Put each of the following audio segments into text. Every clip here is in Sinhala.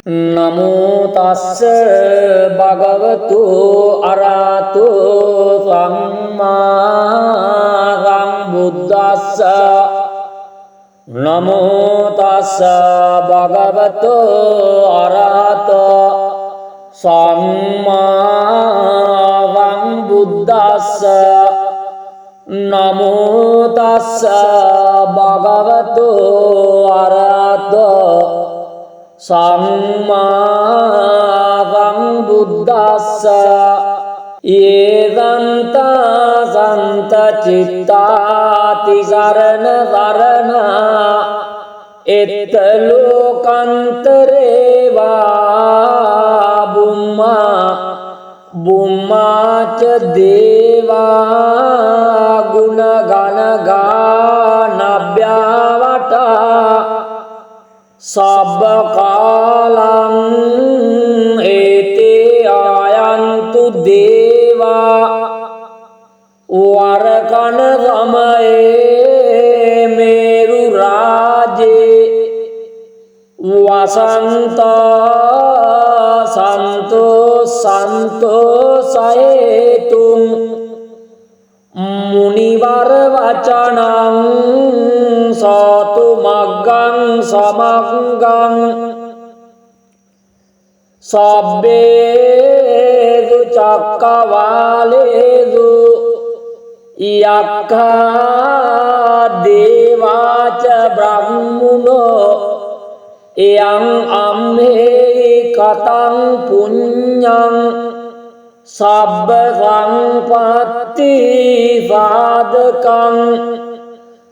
නමෝ තස්ස භගවතු අරහතු සම්මා සම්බුද්දස්ස නමෝ තස්ස භගවතු අරහතු සම්මා සම්බුද්දස්ස නමෝ තස්ස භගවතු අරහතු සම්මා සම්බුද්දස්ස ඒවන්ත සන්ත චිත්තාති සරණ සරණ එත්ත ලෝකන්තරේවා බුම්මා බුම්මාච දේවා ගුණ ගණ ගානභ්‍යාවටා සබ්බ කාලං ඒතේ ආයන්තු දේවා වරකන සමයේ මේරු රාජේ වසන්තා සන්තෝසයේතුං මුනිවර වචනං සාතු මග්ගං සමග්ගං සබ්බේසු චක්කවාලේසු යක්ඛා දේවාච බ්‍රහ්මනෝ එයං අම්මේ කතං පුඤ්ඤං සබ්බ සංපත්ති සාධකං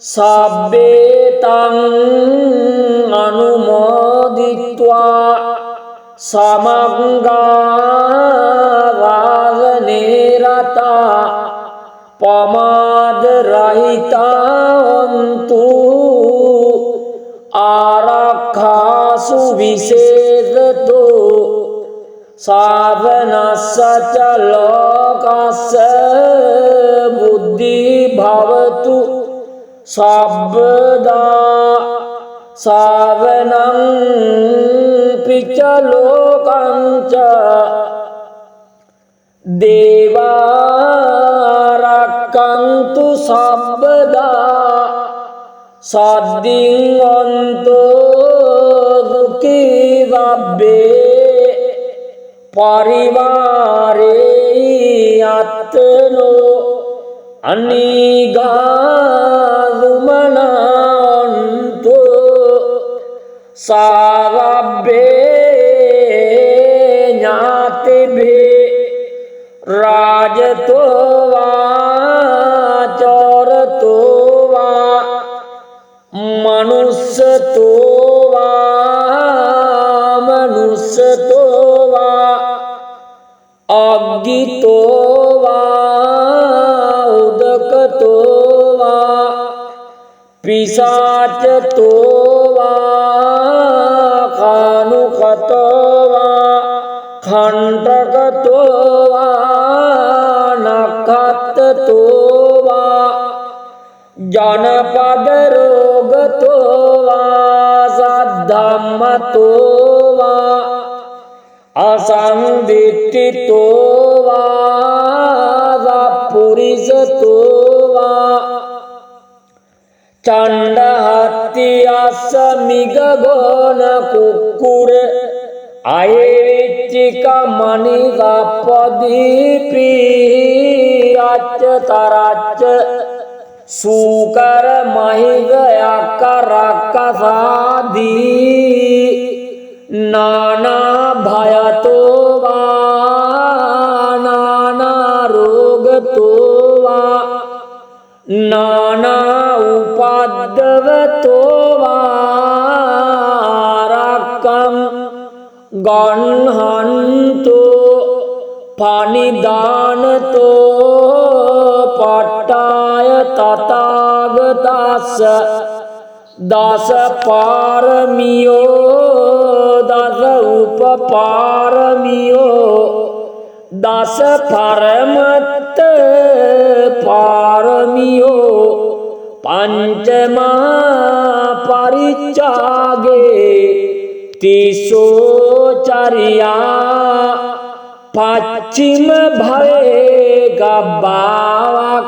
සබ්බේතං අනුමෝදිත්වා සමග්ගා වාසනේ රතා පමාද රහිතාන්තු ආරක්ඛාසු විශේෂතෝ සාවනස්සච ලෝකස්ස බුද්ධි භවතු සබ්බදා සාවනං පිච්ච ලෝකංච දේවාරක්කන්තු සබ්බදා සද්දින් අන්තෝ දුකී වබ්බේ පරිවාරේ අත්තනෝ අනිගාදුමනන්තු සාවබ්බේ ඥාතිභේ රාජතෝවා චෝරතෝවා මනුස්සතෝවා අග්ගිතෝවා උදකතෝවා පිසාචතෝවා කානුකතෝවා khණ්ඩකතෝවා නක්ඛත්තතෝවා ජනපද රෝගතෝවා සද්ධම්මතෝවා අසංදිට්ඨිතෝවා සප්පුරිසතෝවා චණ්ඩහත්ති අස්ස මිගගෝන කුක්කුර අයවිච්චික මනි සප්පදීපි අච්ච තරච්ච සූකර මහිග යක්ක රක්කසාදී නානා භයතෝවා නානා රෝගතෝවා නානා උපද්දවතෝවා රක්කම් ගන්හන්තෝ පනිදානතෝ පට්ටාය තථාගතස්ස දස පාරමියෝ දස උපපාරමියෝ දස පරමත්ත පාරමියෝ පංචමා පරිච්ඡාගේ තිසෝ චරියා පච්චිම භවේ ගබ්බාවක්කන්තේ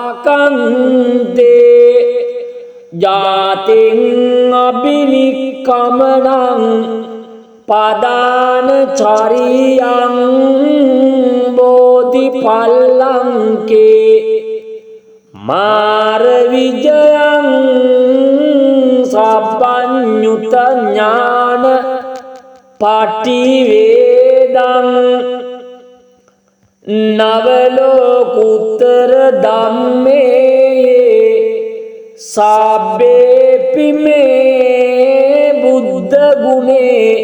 ජාතින් අබිනික්කමනං පදාන චරියං බෝධි පල්ලංකේ මාර විජයං සබ්බඤ්ඤුත ඥාන පටිවේදං නවලෝකුත්තර ධම්මේ සබ්බේපි මේ බුද්ධ ගුණේ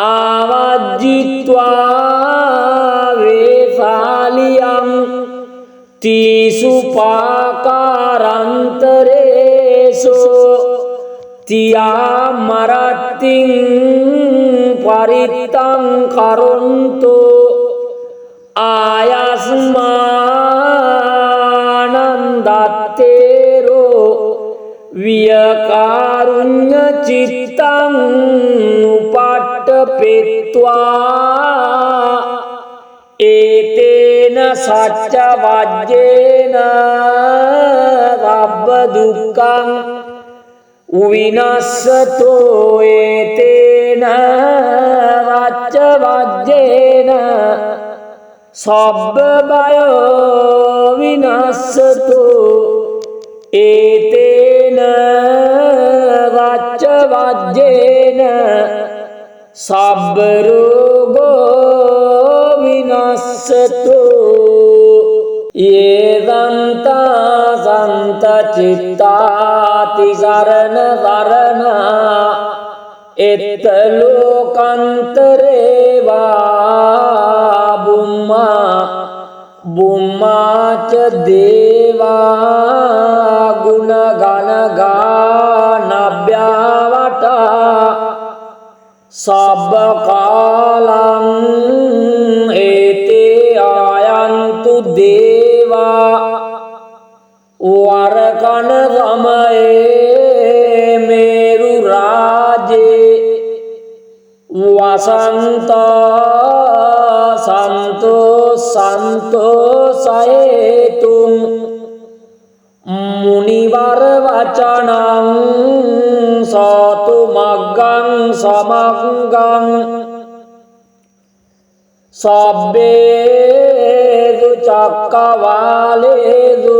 ආවජ්ජිත්වා වේසාලියං තිසුපාකාරන්තරේසෝ තියා මරත්තිං පරිත්තං කරොන්තෝ ආයස්මානන්දත්තේරෝ වියකාරුඤ්ඤ චිත්තං උපට්ඨපෙත්වා ඒතේන සච්ච වජ්ජේන රබ්බ දුක්ඛං උවිනස්සතෝ ඒතේන වච්ච වජ්ජේන සබ්බ බයෝ විනස්සතෝ ඒතේන වච්ච වජ්ජේන සබ්බ රෝගෝ විනස්සතෝ යේදන්තා සන්ත චිත්තාති සරණ සරණා එත්ත ලෝකන්තරේ වා බුම්මාච දේවා ගුණ ගණ ගානභ්‍යාවටා සබ්බ කාලං ඒතේ ආයන්තු දේවා වරකන සමයේ මේරු රාජේ වසන්තා සන්තෝසයේතුං මුනිවර වචනං සාතු මග්ගං සමග්ගං සබ්බේදු චක්කවාලේදු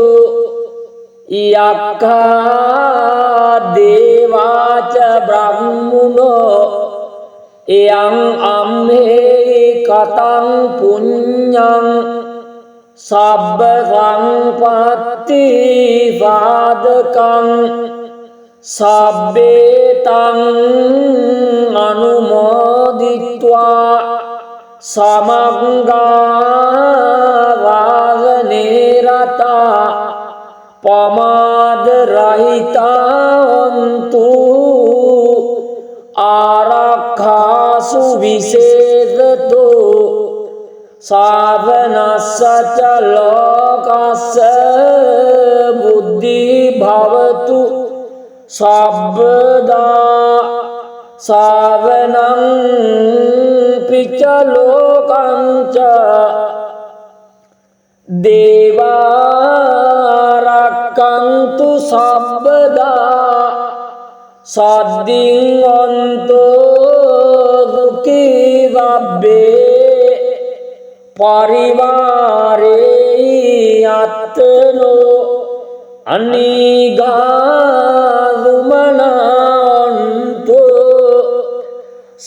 යක්ඛා දේවාච බ්‍රහ්මුනෝ එයං අම්මේ කතං පුඤ්ඤං සබ්බ සංපත්ති සාධකං සබ්බේතං අනුමෝදිත්වා සමග්ගා වාසනේ රතා පමාද රහිතාන්තු ආරක්ඛාසු විශේෂතෝ සාවනස්සච ලෝකස්ස බුද්ධි භවතු සබ්බදා සාවනං පිච්ච ලෝකංච දේවාරක්ඛන්තු සබ්බදා සද්දින් අන්තෝ දුක්ඛී වබ්බේ පරිවාරේ අත්තනෝ අනිගාදුමනන්තෝ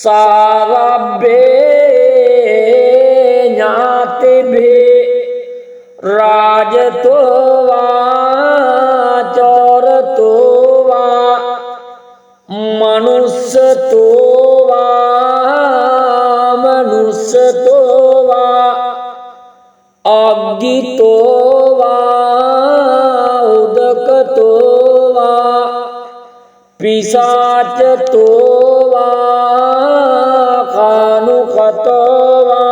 සාවබ්බේ ඥාතිභේ රාජතෝ වා චෝරතෝ වා මනුස්සතෝ වා මනුස්සතෝ වා අග්ගිතෝ වා උදකතෝ වා පිසාචතෝ වා කානුකතෝ වා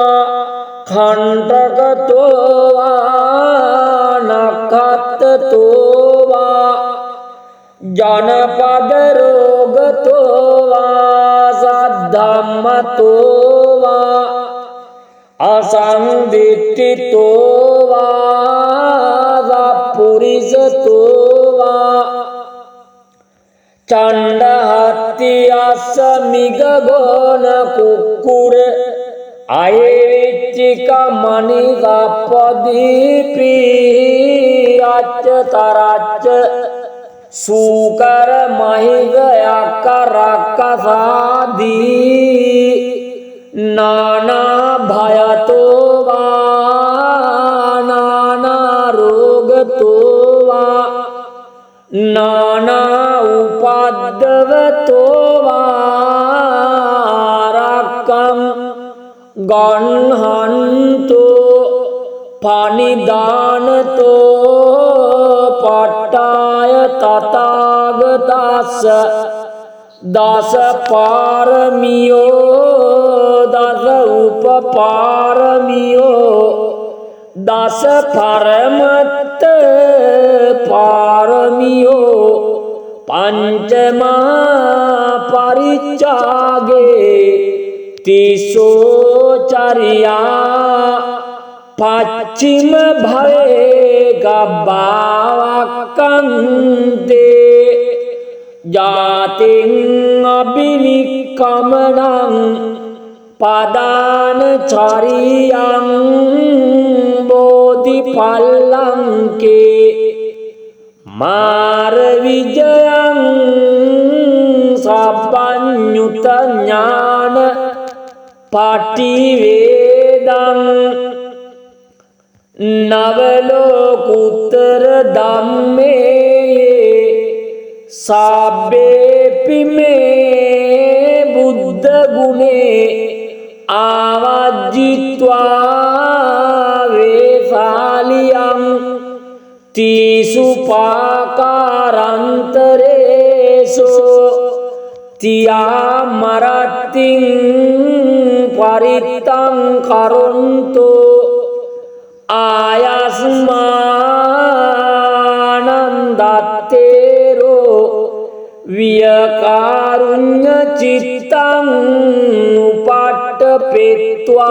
खंडकतෝ वा नखत्तෝ वा ජනපද රෝගතෝ වා සද්ධා අධම්මතෝ වා අසංදිට්ඨිතෝ වා සප්පුරිසතෝ වා චණ්ඩහත්ති අස්ස මිගගෝන කුක්කුර අයවිච්චික මනිසප්පදීපි අච්ච තරච්ච සූකර මහිග යක්ක රක්කසාදී නානා භයතෝ වා නානා රෝගතෝ වා නානා උපද්දවතෝ වා රක්කං ගන්හන්තෝ පනිදානතෝ පට්ටාය තථාගතස්ස දස පාරමියෝ දස උපපාරමියෝ දස පරමත්ත පාරමියෝ පංචමා පරිච්ඡාගේ තිසෝ චරියා පච්චිම භවේ ගබ්බාවක්කන්තේ ජාතින් අබිනික්කමනං පදාන චරියං බෝධිපල්ලංකේ මාර විජයං සබ්බඤ්ඤුත ඥාන පටිවේදං නවලෝකුත්තර ධම්මේ සබ්බේපි මේ බුද්ධ ගුණේ ආවජ්ජිත්වා වේසාලියං තීසු පාකාරන්තරේසෝ තියා මරත්තිං පරිත්තං කරොන්තෝ ආයස්මානන්දත්තේරෝ වියකාරුඤ්ඤ චිත්තං උපට්ඨපෙත්වා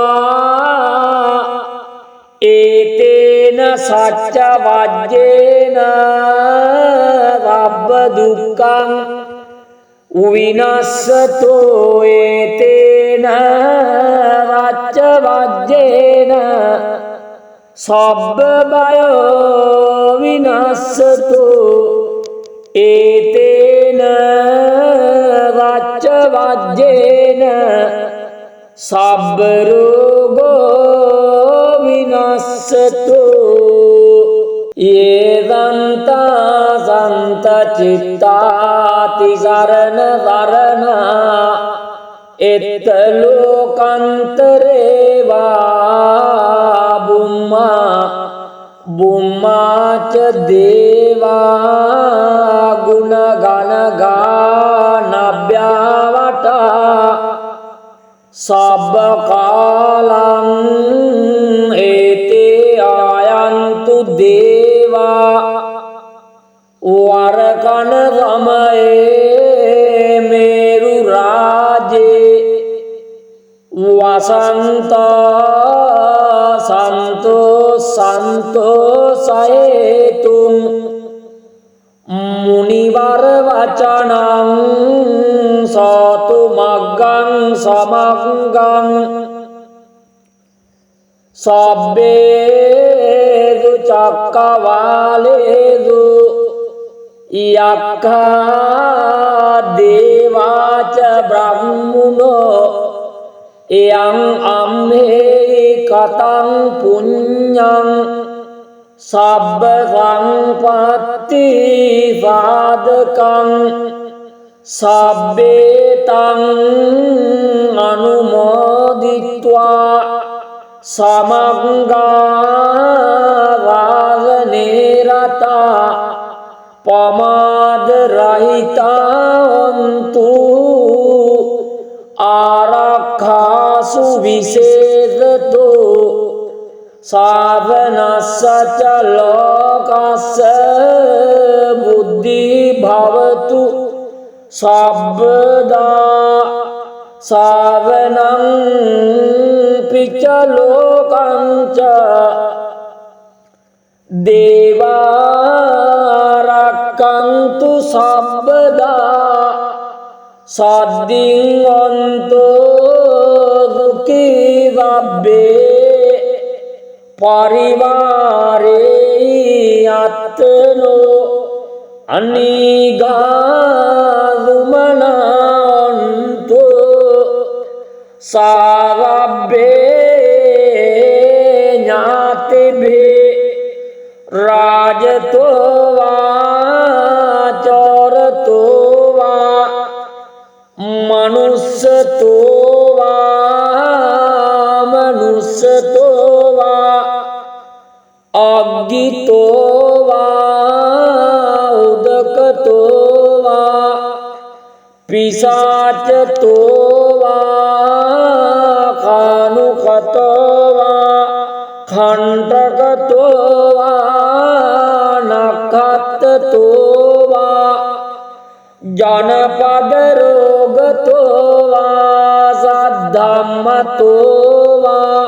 ඒතේන සච්ච වජ්ජේන රබ්බ දුක්ඛං විනස්සතෝ ඒතේන රච්ච වජ්ජේන සබ්බ බයෝ විනස්සතෝ ඒතේන රච්ච වජ්ජේන සබ්බ රෝගෝ විනස්සතෝ යේදන්තා සන්ත චිත්තාති සරණ සරණා එත්ත ලෝකන්තරේ වා බුම්මාච දේවා ගුණ ගණ ගානභ්‍යාවටා සබ්බ කාලං ඒතේ ආයන්තු දේවා වරකන සමයේ මේරු රාජේ වසන්තා සන්තෝසයේතුම් මුනිවර වචනං සාතු මග්ගං සමග්ගං සබ්බේදු චක්කවාලේදු යක්ඛා දේවාච බ්‍රහ්මුනෝ එයං අම්මේ කතං පුඤ්ඤං සබ්බ සංපත්ති සාධකං සබ්බේතං අනුමෝදිත්වා සමග්ගා වාසනේ රතා පමාද රහිතාන්තු ආරක්ඛාසු විශේෂතෝ සාවනස්සච ලෝකස්ස බුද්ධි භවතු සබ්බදා සාවනං පිච්ච ලෝකංච දේවා රක්ඛන්තු සබ්බදා සද්දින් අන්තෝ දුක්ඛී වබ්බේ පරිවාරේ අත්තනෝ අනිගාදුමනන්තෝ සාවබ්බේ ඥාතිභේ රාජතෝ වා චෝරතෝ වා මනුස්සතෝ වා මනුස්සතෝ වා අග්ගිතෝ වා උදකතෝ වා පිසාචතෝ වා කානුකතෝ වා खंडकतෝ වා නක්ඛත්තතෝ වා ජනපද රෝගතෝ වා සද්ධම්මතෝ වා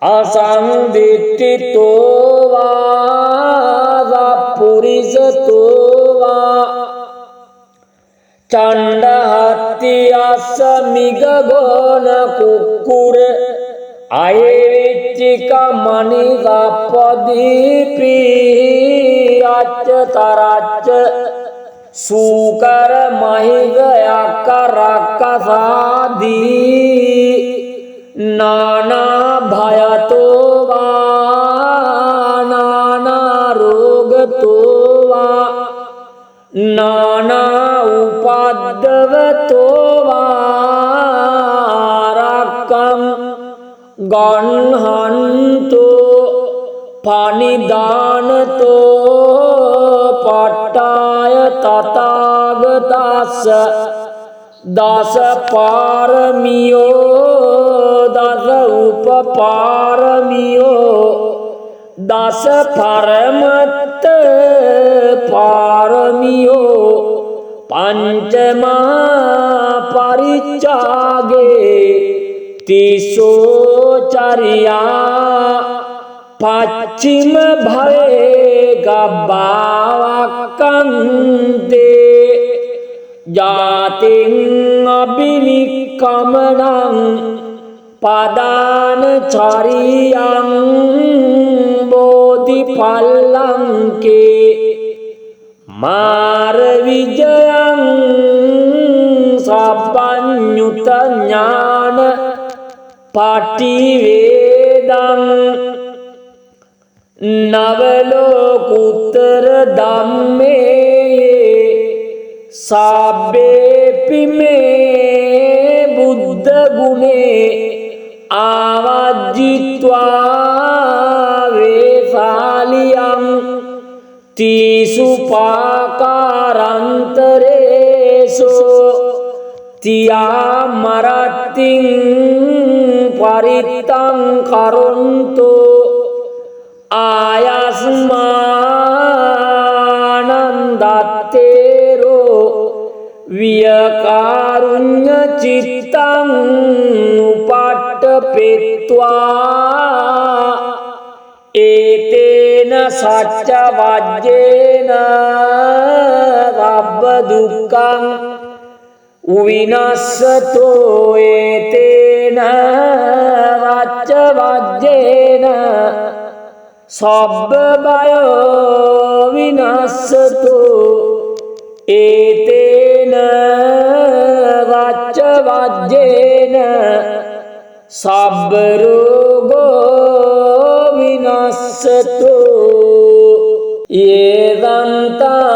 අසංදිට්ඨිතෝ වා සප්පුරිසතෝ වා චණ්ඩහත්ති අස්ස මිගගෝන කුක්කුර අයවිච්චික මනිගප්පදීපි අච්ච තරච්ච සූකර මහිග යක්ක රක්කසාදී නානා භයතෝ වා නානා රෝගතෝ වා නානා උපද්දවතෝ වා රක්කං ගන්හන්තෝ පනිදානතෝ පට්ඨාය තථාගතස්ස දස පාරමියෝ දස උපපාරමියෝ දස පරමත්ත පාරමියෝ පංචමා පරිච්ඡාගේ තිසෝ චරියා පච්චිම භවේ ගබ්බාවක්කන්තේ ජාතින් අබිනික්කමනං පදාන චරියං බෝධිපල්ලංකේ මාර විජයං සබ්බඤ්ඤුත ඥාන පටිවේදං නවලෝකුත්තර ධම්මේ සබ්බේපි මේ බුද්ධ ගුණේ ආවජ්ජිත්වා වේසාලියං තීසුපාකාරන්තරේසෝ තියා මරත්තිං පරිත්තං කරොන්තෝ ආයස්මානන්දත්තේරෝ වියකාරුඤ්ඤ චිත්තං උපට්ඨපෙත්වා ඒතේන සච්ච වජ්ජේන රබ්බ දුක්ඛං විනස්සතෝ ඒතේන රච්ච වජ්ජේන සබ්බ බයෝ විනස්සතෝ ඒතේන රච්ච වජ්ජේන සබ්බ රෝගෝ විනස්සතෝ යේදන්තා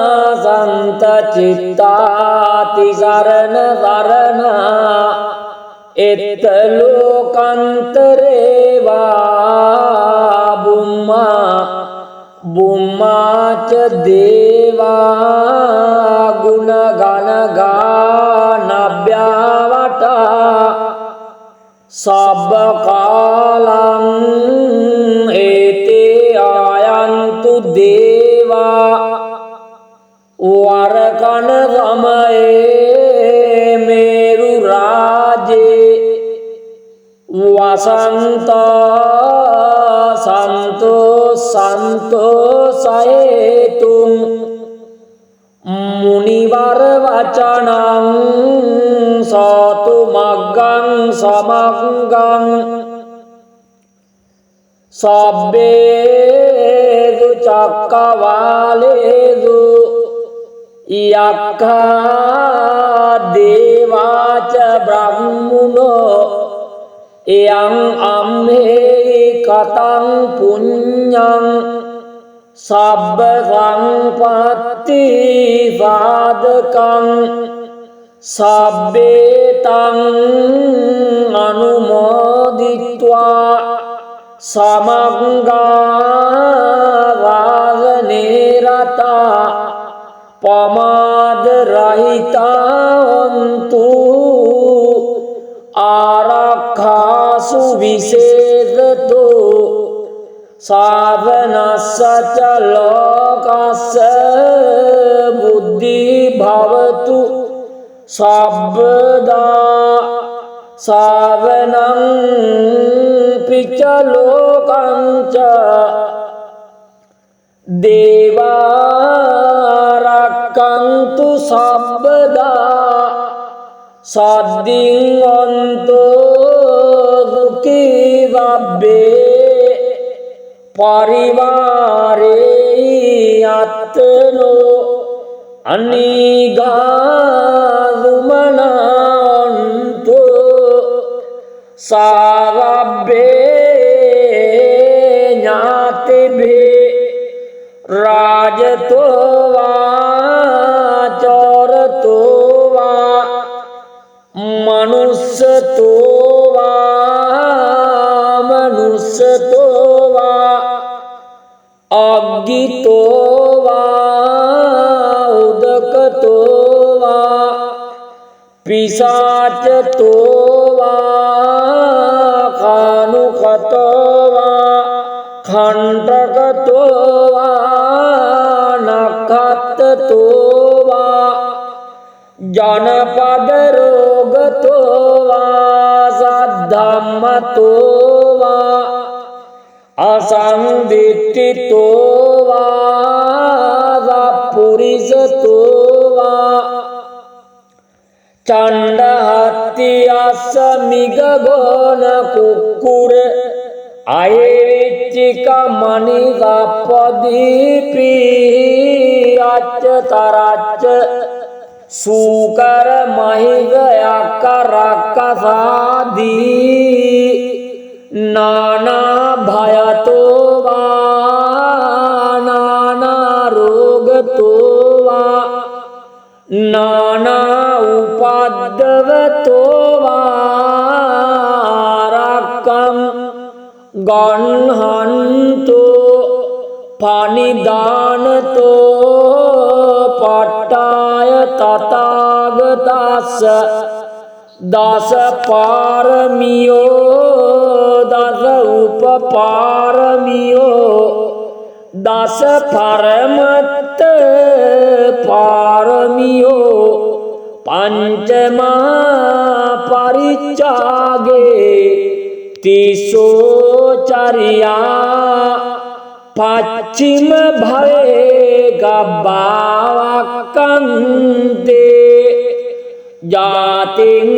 සන්ත චිත්තාති සරණ සරණා එත්ත ලෝකන්තරේ වා බුම්මා බුම්මාච දේවා ගුණ ගණ ගානභ්‍යාවටා සබ්බ කාලං ඒතේ ආයන්තු දේවා වරකන සමයේ මේරු රා संतोषयेतुं मुनिवर वचनं सतु मग्गं समग्गं सब्बेषु चक्रवालेषु यक्खा देवा च ब्रह्मणो यं अम्हे कतं पुण्यं सब्ब संपत्ति साधकं सब्बेतं अनुमोदित्वा समग्गा वासने रता पमादरहिता हन्तु आरक्षासु विशेषतो साधनस्य च लोकस्य बुद्धिः भवतु सर्वदा साधनं च लोकं च देवा रक्षन्तु सर्वदा सद्दिन्वन्तो सुखी सब्बे परिवारे आत्मनो अनिगादुमनान्तु सर्वे ज्ञातिभिः राजतो वा चोरतो वा मनुष्यतो वा मनुष्यतो वा अज्ञितो वा उदकतो वा पिशाचतो वा कानुकतो वा खण्डकतो वा नखत्तो वा जनपदरोगतो वा सद्धम्मतो वा असंदिष्टितो वा सपुरुषतो वा चण्डहत्यासमिगगोन कुक्कुर अयेविच्चिका मणिगपदीपी अच्चतराच्च सूकर महिगयकरकसादी नाना भयतो वा नाना रोगतो वा नाना उपद्रवतो वा रक्कं गह्णन्तो पानिदानतो पट्टाय तथागतस्य दश पारमियो दश उपपारमियो दश परमत्त पारमियो पंचमा परिचागे तिसोचर्या पश्चिम भवे गब्बावकन्ते जातिं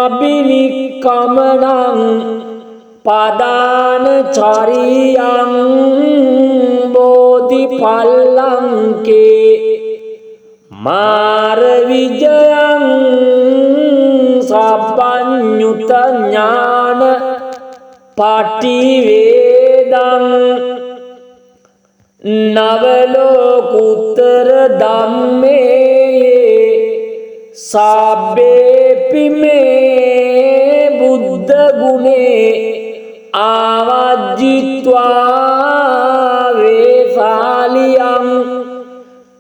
अभिनिक्कमनं पदानचर्यं बोधिफलंके मारविजयं सपन्युतज्ञान पाटिवेदं नवलोकुत्तर धम्मे साब्बेपि मे बुद्ध गुणे आवाजित्वा वेशालियं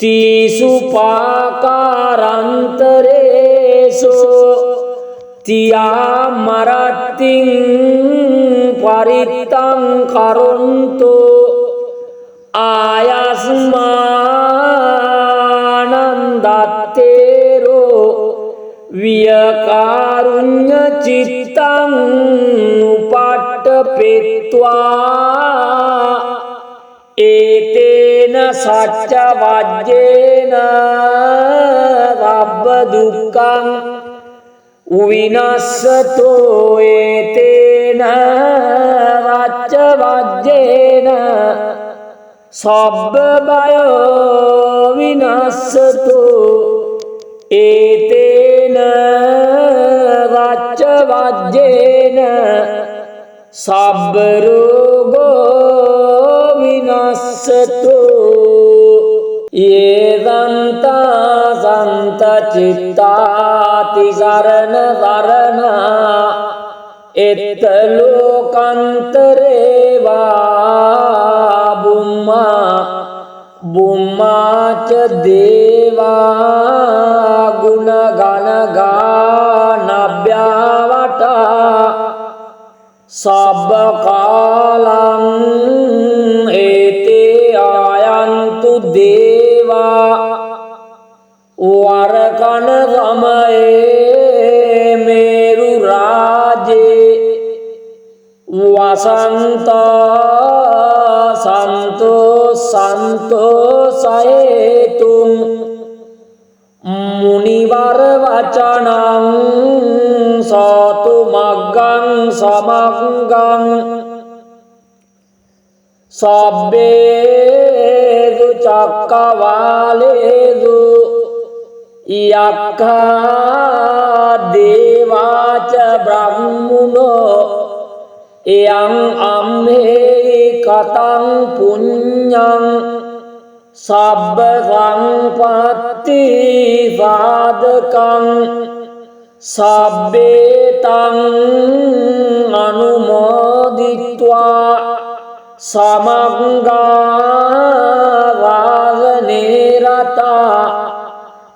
तीसु पाकारान्तरेषु तियामरतिं परितं करोन्तु आयास्मानन्दतेरो वियकारुण्यचित्तं उपाट පෙත්වා ඒතේන සච්ච වජ්ජේන රබ්බ දුක්ඛං විනස්සතෝ ඒතේන රච්ච වජ්ජේන සබ්බ බයෝ විනස්සතෝ ඒතේන රච්ච වජ්ජේන සබ්බ රෝගෝ විනස්සතෝ යේදන්තා සන්ත චිත්තාති සරණ සරණා එත්ත ලෝකන්තරේවා බුම්මා බුම්මාච දේවා ගුණ ගණ ගානභ්‍යාවටා සබ්බ කාලං ඒතේ ආයන්තු දේවා වරකන සමයේ මේරු රාජේ වසන්තා සන්තෝසයේතුම් මුනිවර වචනං සාතු මග්ගං සමග්ගං සබ්බේදු චක්කවාලේදු යක්ඛා දේවාච බ්‍රහ්මුණෝ එයං අම්මේ කතං පුඤ්ඤං සබ්බ සංපත්ති සාධකං සබ්බේතං අනුමෝදිත්වා සමග්ගා වාසනේ රතා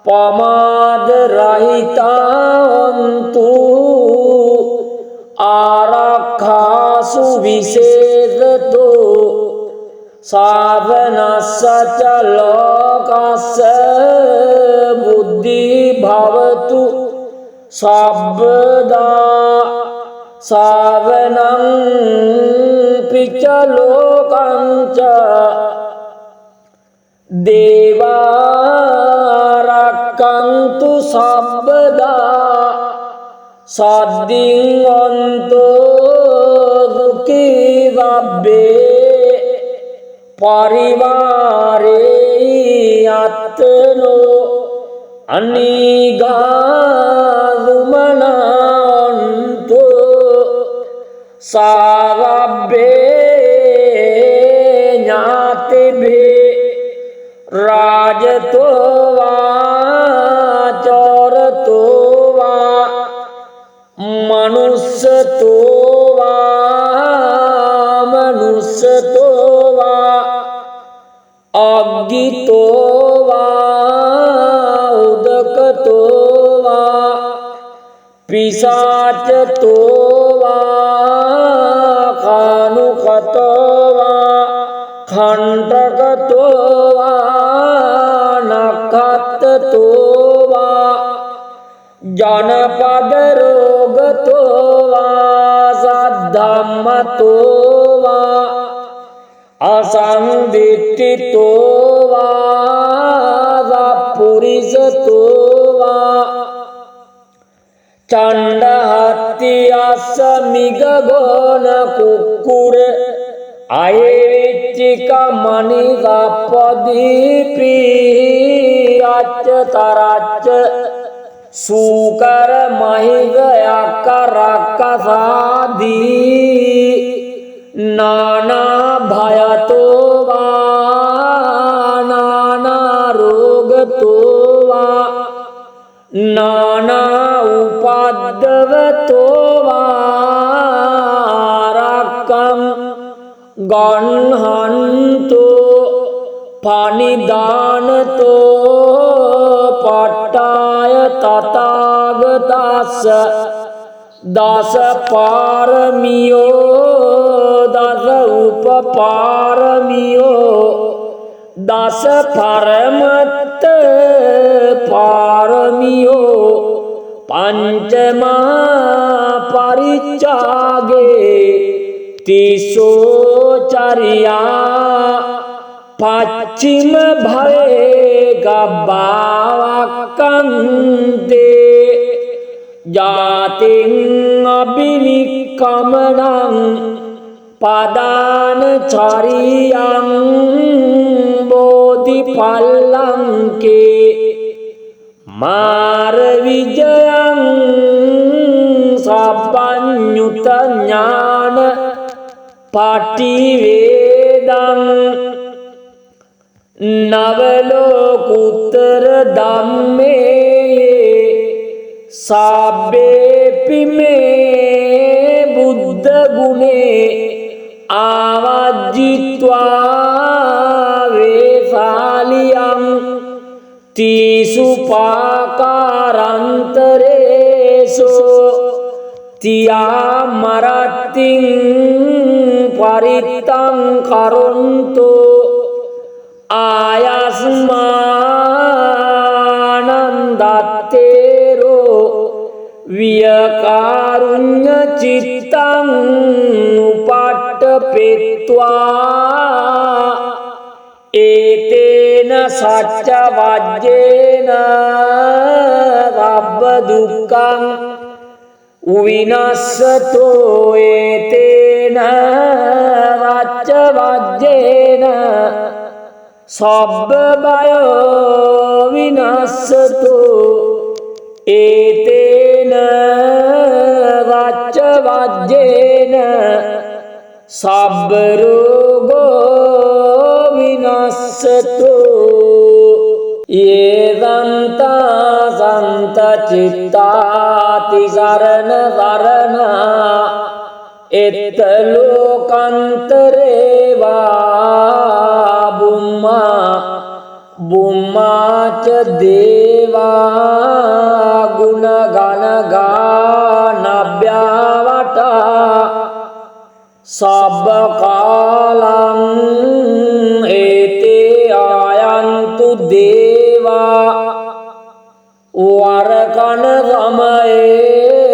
පමාද රහිතාන්තු ආරක්ඛාසු විශේෂතෝ සාවනස්සච ලෝකස්ස බුද්ධි භවතු සබ්බදා සාවනං පිච්ච ලෝකංච දේවාරක්ඛන්තු සබ්බදා සද්දින් අන්තෝ දුක්ඛී වබ්බේ පරිවාරේ අත්තනෝ අනිගාදුමනන්තෝ සාවබ්බේ ඥාතිභේ රාජතෝවා චෝරතෝවා මනුස්සතෝවා මනුස්සතෝවා අග්ගිතෝවා උදකතෝවා පිසාචතෝවා කානුකතෝවා khණ්ඩකතෝවා නක්ඛත්තතෝවා ජනපද රෝගතෝවා සද්ධම්මතෝවා අසංදිට්ඨිතෝවා සප්පුරිසතෝවා චණ්ඩහත්ති අස්ස මිගගෝන කුක්කුර අයවිච්චික මනිසප්පදීපි අච්ච තරච්ච සූකර මහිග යක්ක රක්කසාදී නානා භයතෝවා නානා රෝගතෝවා නානා උපද්දවතෝවා රක්කම් ගන්හන්තෝ පනිදානතෝ පට්ටාය තථාගතස්ස දස පාරමියෝ දස උපපාරමියෝ දස පරමත්ත පාරමියෝ පංචමා පරිච්ඡාගේ තිසෝ චරියා පච්චිම භවේ ගබ්බාවක්කන්තේ ජාතින් අබිනික්කමනං පදාන චරියං බෝධිපල්ලංකේ මාර විජයං සබ්බඤ්ඤුත ඥාන පටිවේදං නවලෝකුත්තර ධම්මේ සබ්බේපි මේ බුද්ධ ගුණේ ආවජ්ජිත්වා වේසාලියං තීසුපාකාරන්තරේසු තියා මරත්තිං පරිත්තං කරොන්තු ආයස්මානන්දත්තේරෝ වියකාරුඤ්ඤ චිත්තං උපට්ඨපෙත්වා ඒතේන සච්ච වජ්ජේන රබ්බ දුක්ඛං විනස්සතෝ ඒතේන රච්ච වජ්ජේන සබ්බ බයෝ විනස්සතෝ ඒතේන රච්ච වජ්ජේන සබ්බ රෝගෝ විනස්සතෝ යේදන්තා සන්ත චිත්තාති සරණ සරණා එත්ත ලෝකන්තරේ වා බුම්මා බුම්මාච දේවා ගුණ ගණ ගානභ්‍යාවටා සබ්බ කාලං ඒතේ ආයන්තු දේවා වරකන සමයේ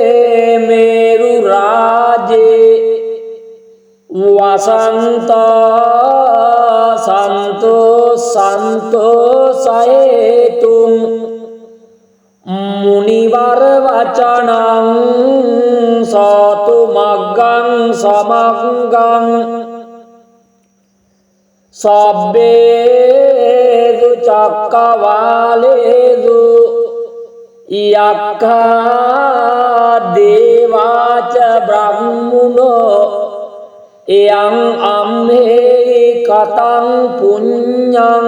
මේරු රාජේ වසන්තා සන්තෝ සන්තෝසයේතුං මුනිවර වචනං සාතු මග්ගං සමග්ගං සබ්බේසු චක්කවාලේසු යක්ඛා දේවාච බ්‍රහ්මුණෝ එයං අම්මේ කතං පුඤ්ඤං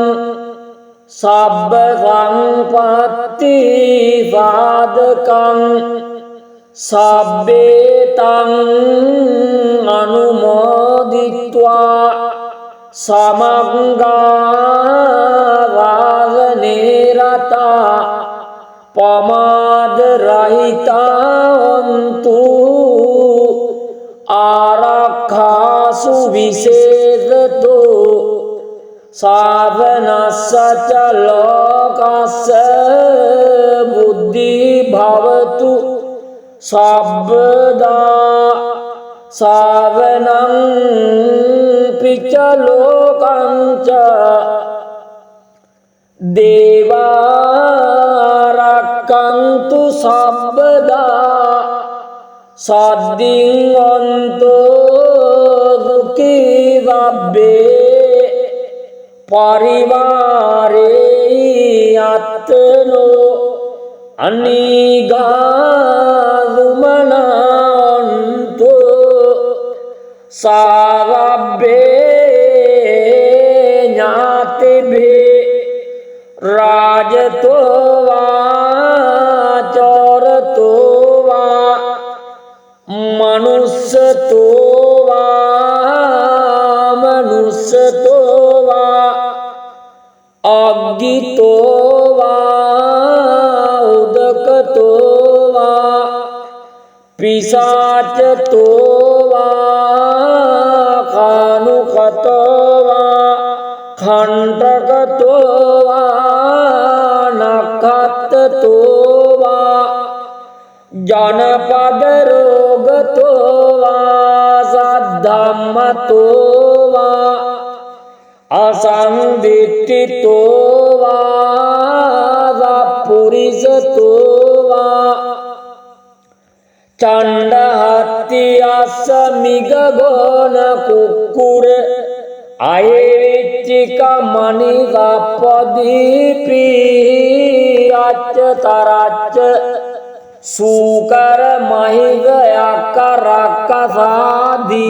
සබ්බ සංපත්ති සාධකං සබ්බේතං අනුමෝදිත්වා සමග්ගා වාසනේ රතා පමාද රහිතාන්තු ආරක්ඛාසු විශේෂතෝ සාවනස්සච ලෝකස්ස බුද්ධි භවතු සබ්බදා සාවනං පිච්ච ලෝකංච දේවාරක්ඛන්තු සබ්බදා සද්දින් අන්තෝ දුක්ඛී වබ්බේ පරිවාරේ අත්තනෝ අනිගාදුමනන්තු සාවබ්බේ ඥාතිභේ රාජතෝ වා චෝරතෝ වා මනුස්සතෝ වා මනුස්සතෝ වා අග්ගිතෝ වා උදකතෝ වා පිසාචතෝ වා කානුකතෝ වා खंडकतෝ වා නක්ඛත්තෝ වා ජනපද රෝගතෝ වා සද්ධා අධම්මතෝ වා අසංදිට්ඨිතෝ වා සප්පුරිසතෝ වා චණ්ඩහත්ති අස්ස මිගගෝන කුක්කුර අයවිච්චික මනිසප්පදීපි අච්ච තරච්ච සූකර මහිග යක්ක රක්කසාදී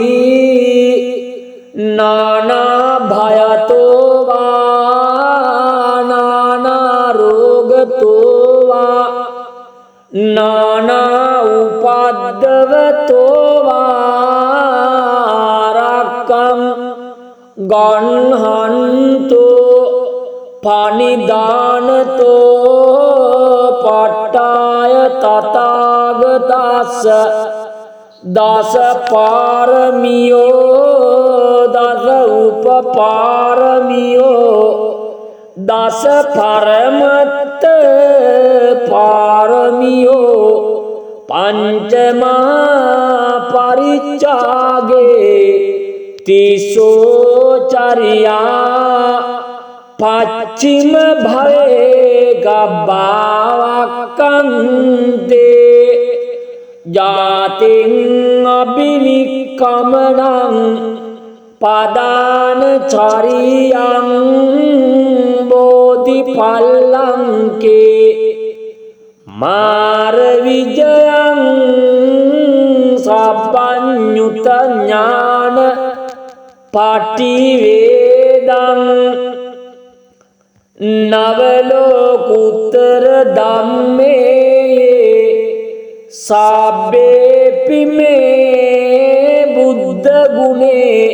නානා භයතෝ වා නානා රෝගතෝ වා නානා උපද්දවතෝ වා රක්කං ගන්හන්තෝ පනිදානතෝ පට්ටාය තථාගතස්ස දස පාරමියෝ දස උපපාරමියෝ දස පරමත්ත පාරමියෝ පංචමා පරිච්ඡාගේ තිසෝ චරියා පච්චිම භවේ ගබ්බාවක්කන්තේ ජාතින් අබිනික්කමනං පදාන චරියං බෝධිපල්ලංකේ මාර විජයං සබ්බඤ්ඤුත ඥාන පටිවේදං නවලෝකුත්තර ධම්මේ සබ්බේපි මේ බුද්ධ ගුණේ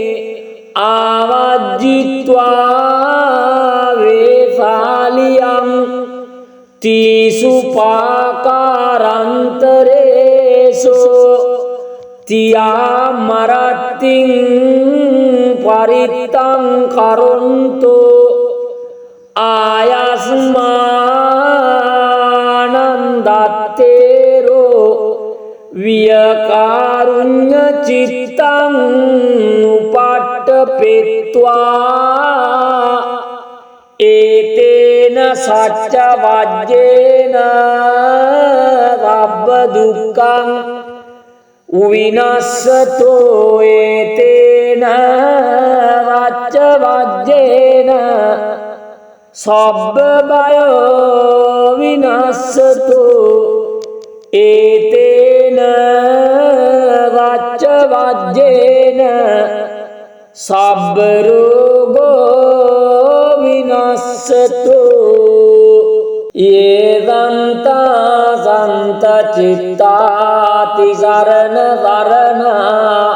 ආවජ්ජිත්වා වේසාලියං තීසු පාකාරන්තරේසෝ තියා මරත්තිං පරිත්තං කරොන්තෝ ආයස්මානන්දත්තේරෝ වියකාරුඤ්ඤ චිත්තං උපට්ඨපෙත්වා ඒතේන සච්ච වජ්ජේන රබ්බ දුක්ඛං උවිනස්සතෝ ඒතේන වච්ච වජ්ජේන සබ්බ බයෝ විනස්සතෝ ඒතේන වච්ච වජ්ජේන සබ්බ රෝගෝ විනස්සතෝ යේදන්තා සන්ත චිත්තාති සරණ සරණා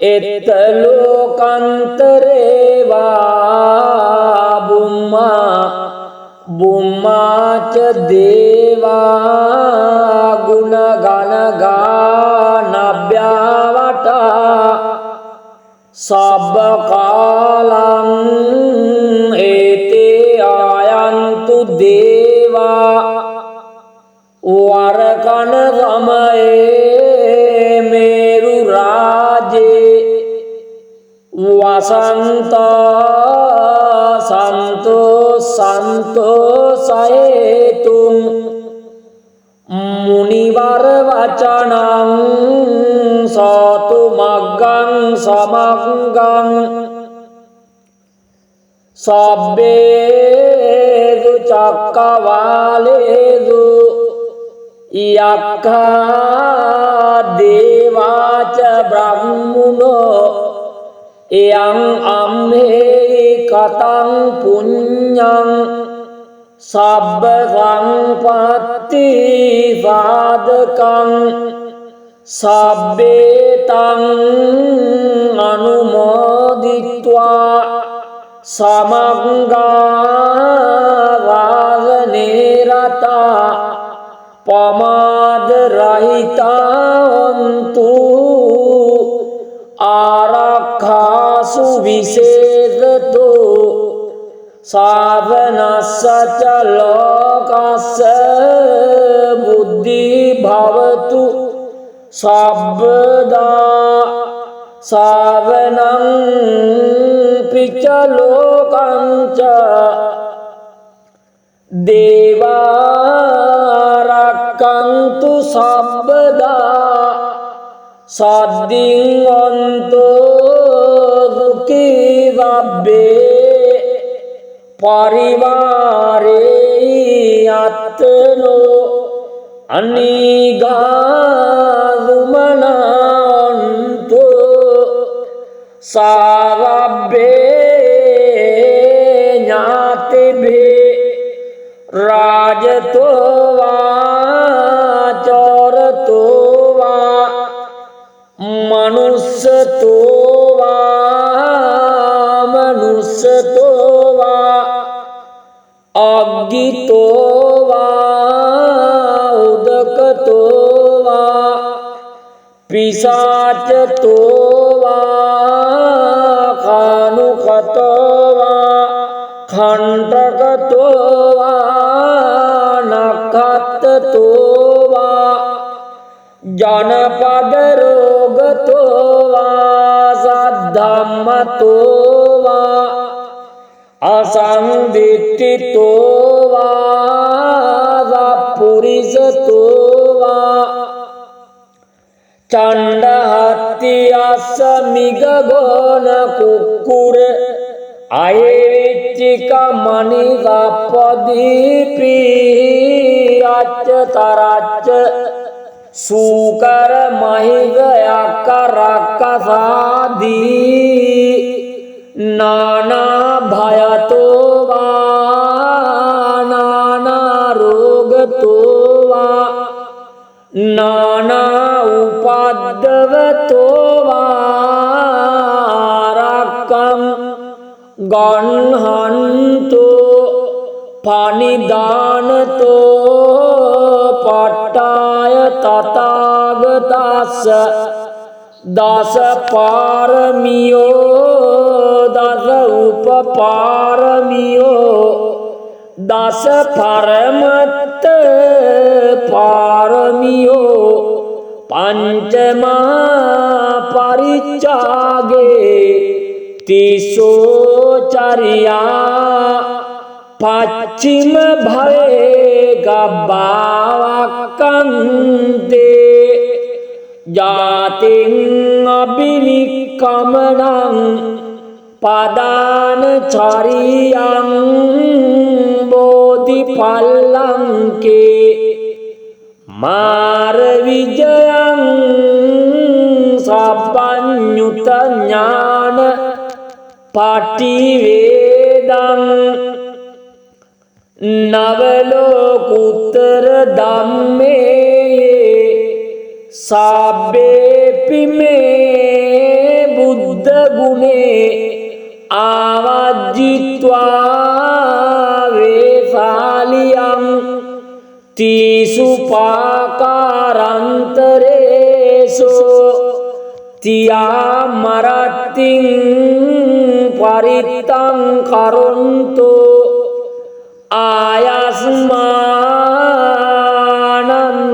එත්ත ලෝකන්තරේ වා බුම්මාච දේවා ගුණ ගණ ගානභ්‍යාවටා සබ්බ කාලං ඒතේ ආයන්තු දේවා වරකන සමයේ මේරු රාජේ වසන්තා සන්තෝ සයේතුම් මුනිවර වචනං සාතු මග්ගං සමග්ගං සබ්බේසු චක්කවාලේසු යක්ඛා දේවාච බ්‍රහ්මුණෝ එයං අම්මේ කතං පුඤ්ඤං සබ්බ සංපත්ති සාධකං සබ්බේතං අනුමෝදිත්වා සමග්ගා වාසනේ රතා පමාද රහිතාන්තු ආරක්ඛාසු විශේෂතෝ සාවනස්සච ලෝකස්ස බුද්ධි භවතු සබ්බදා සාවනං පිච්ච ලෝකංච දේවා රක්ඛන්තු සබ්බදා සද්දින් අන්තෝ දුක්ඛී වබ්බේ පරිවාරේ අත්තනෝ අනිගාදුමනන්තෝ සාවබ්බේ ඥාතිභේ රාජතෝ වා චෝරතෝ වා මනුස්සතෝ වා මනුස්සතෝ වා අග්ගිතෝ වා උදකතෝ වා පිසාචතෝ වා කානුකතෝ වා खंडकतෝ वा नखत्तෝ वा जनपद रोगतෝ वा सद्धम्मतෝ वा असंदिट्ठितෝ वा पुरिसतෝ वा चंडहत्ति असमिगगोन कुक्कुर आयेविच्चिक मणिगपदीपी अच्च तरच्च सूकर महिगयक रक्कसादी नाना भयतो वा नाना रोगतो वा नाना उपद्रवतो वा रक्कं गण्हन्तो पानिदानतो पट्टाय तथागतस्य दश पारमियो दश उपपारमियो दश परमत्त पारमियो पंचमा परिचागे तिसोचर्या पश्चिम भवे गब्बावक्कन्ते जातिं अभिनिक्कमनं पदानचर्यं बोधिफलंके मारविजयं सब्बञ्युतज्ञान पाटिवेदं नवलोकुत्तर धम्मे साब्बेपि मे बुद्ध गुणे आवाजित्वा वेशालियं तीसु पाकारान्तरेषु तियामरतिं परितं करोन्तु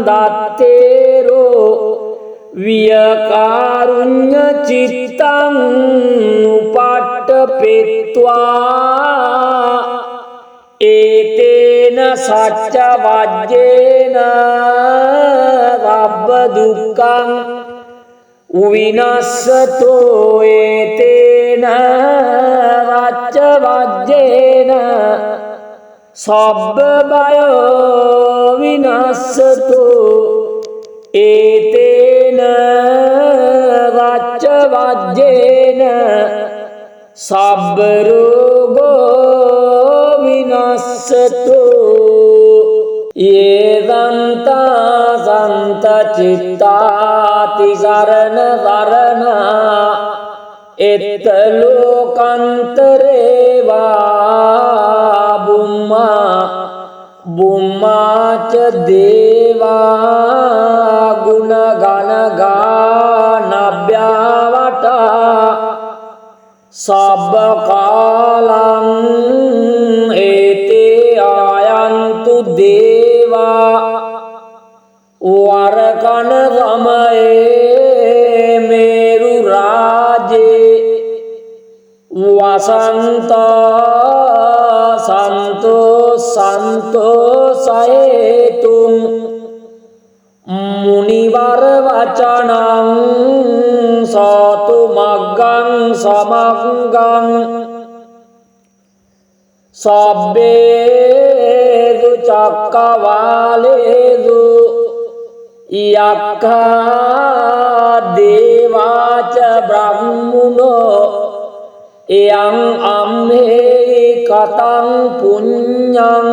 आयास्मानन्दतेरो वियकारुण्य चित्तं उपट्टपेत्वा एतेन सच्चवाज्येन रब्बदुःखं विनश्यतो एतेन सच्चवाज्येन सब्बभयो विनश्यतो एतेन सच्चवाज्येन सब्बरोगो विनश्यतो ये दन्ता सन्तचित्ताति शरण शरणा एतलोकान्तरे वा बुम्मा बुम्मा च देवा गुणगणगानव्यावटा सब्बकालं एते आयन्तु देवा वरकन समये मेरुरा संतोषयेतुं मुनिवर वचनं सतु मग्गं समग्गं सब्बेषु चक्रवालेषु यक्खा देवा च ब्रह्मणो यं अम्हे कतं पुण्यं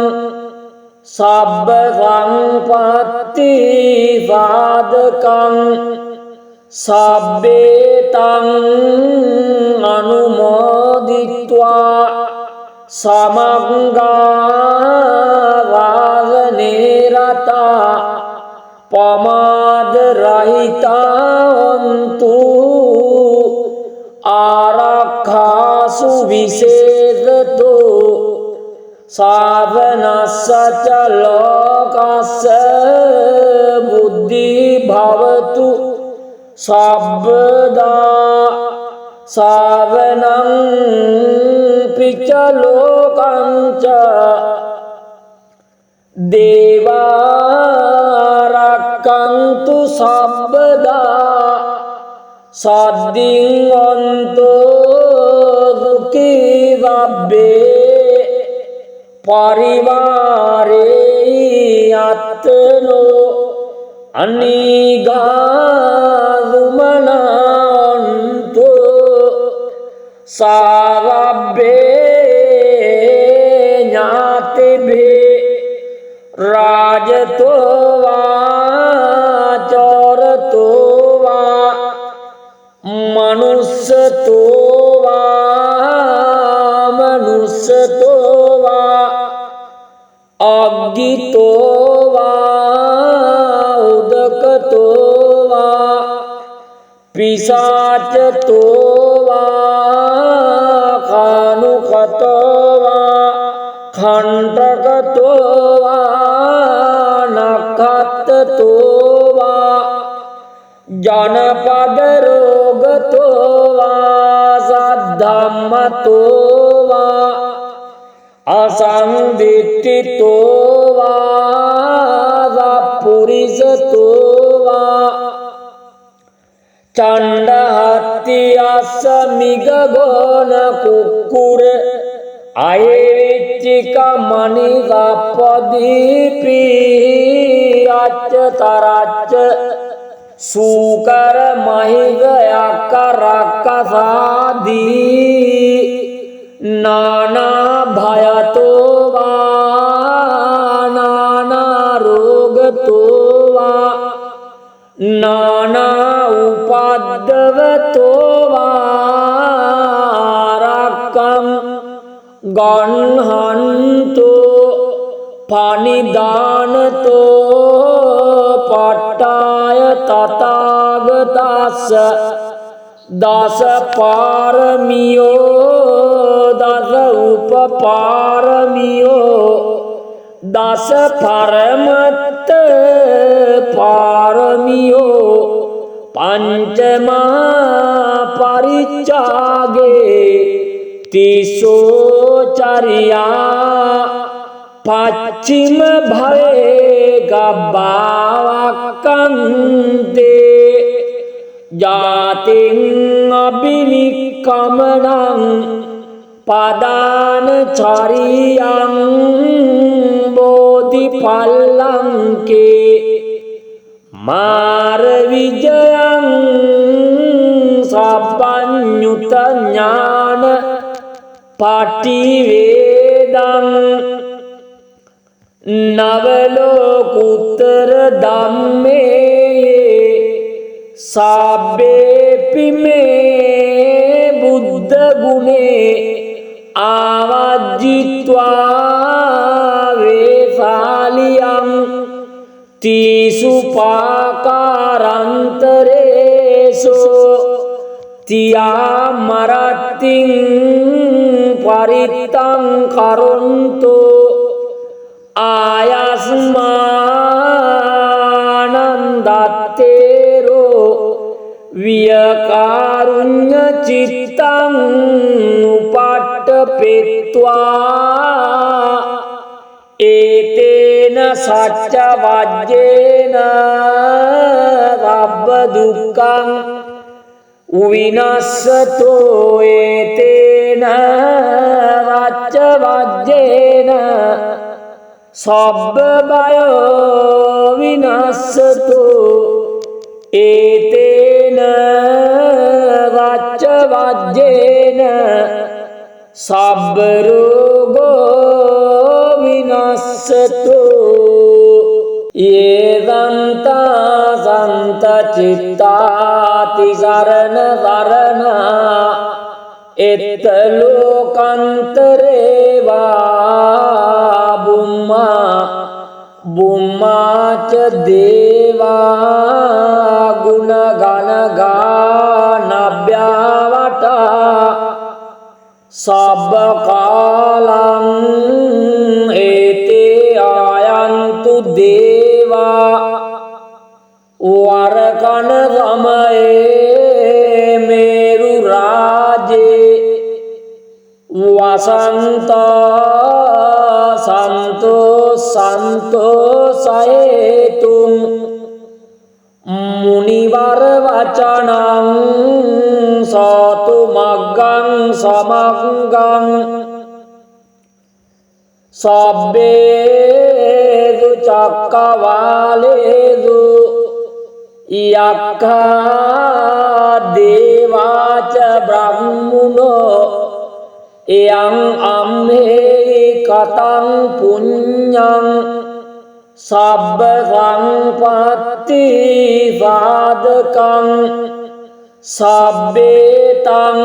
सब्ब संपत्ति साधकं सब्बेतं अनुमोदित्वा समग्गावादनेरता पमादरहितान्तु आरक्षासु विशेषतो साधनस्य च लोकस्य बुद्धिः भवतु सर्वदा साधनं च लोकं च देवा रक्षन्तु सर्वदा सद्दिन्वन्तो दुःखी सब्बे परिवारे आत्मनो अनिगादुमनान्तु सर्वे ज्ञातिभिः राजतो वा चोरतो वा मनुष्यतो वा मनुष्यतो वा अज्ञितो वा उदकतो वा पिशाचतो वा कानुखतो वा खण्डकतो वा नखतो वा जनपदरोगतो वा सद्धम्मतो वा असंदिष्टितो वा सपुरुषतो वा चण्डहत्यासमिगगोन कुक्कुर अयेविच्चिका मणिगपदीपी अच्चतराच्च सूकर महिगयकरकसादी नाना भयतो वा नाना रोगतो वा नाना उपद्रवतो वा रक्कं गह्णन्तो पाणिदानतो पट्टाय तथागतस्य दश पारमियो दश उपपारमियो दश परमत्त पारमियो पंचमा परिचागे तिसोचर्या पश्चिम भवे गब्बावकन्ते जातिं अभिनिक्कमनं पदानचर्यं बोधिफलंके मारविजयं सपन्युतज्ञान पाटिवेदं नवलोकुत्तर धम्मे साब्बेपि मे बुद्ध गुणे आवाजित्वा वेशालियं तीसु पाकारान्तरेषु तियामरतिं परितं करोन्तु आयास्मानन्दतेरो वियकारुण्यचित्तं उपाट ඒතේන සච්ච වජ්ජේන රබ්බ දුක්ඛං විනස්සතෝ ඒතේන රච්ච වජ්ජේන සබ්බ බයෝ විනස්සතෝ ඒතේන රච්ච වජ්ජේන සබ්බ රෝගෝ විනස්සතෝ යේදන්තා සන්ත චිත්තාති සරණ සරණා එත්ත ලෝකන්තරේ වා බුම්මාච දේවා ගුණ ගණ ගානභ්‍යාවටා සබ්බ කාලං ඒතේ ආයන්තු දේවා වරකන සමයේ මේරු රාජේ වසන්තා සන්තෝසයේතුම් මුනිවර වචනං සාතු මග්ගං සමග්ගං සබ්බේදු චක්කවාලේදු යක්ඛා දේවාච බ්‍රහ්මුණෝ එයං අම්මේ කතං පුඤ්ඤං සබ්බ සංපත්ති සාධකං සබ්බේතං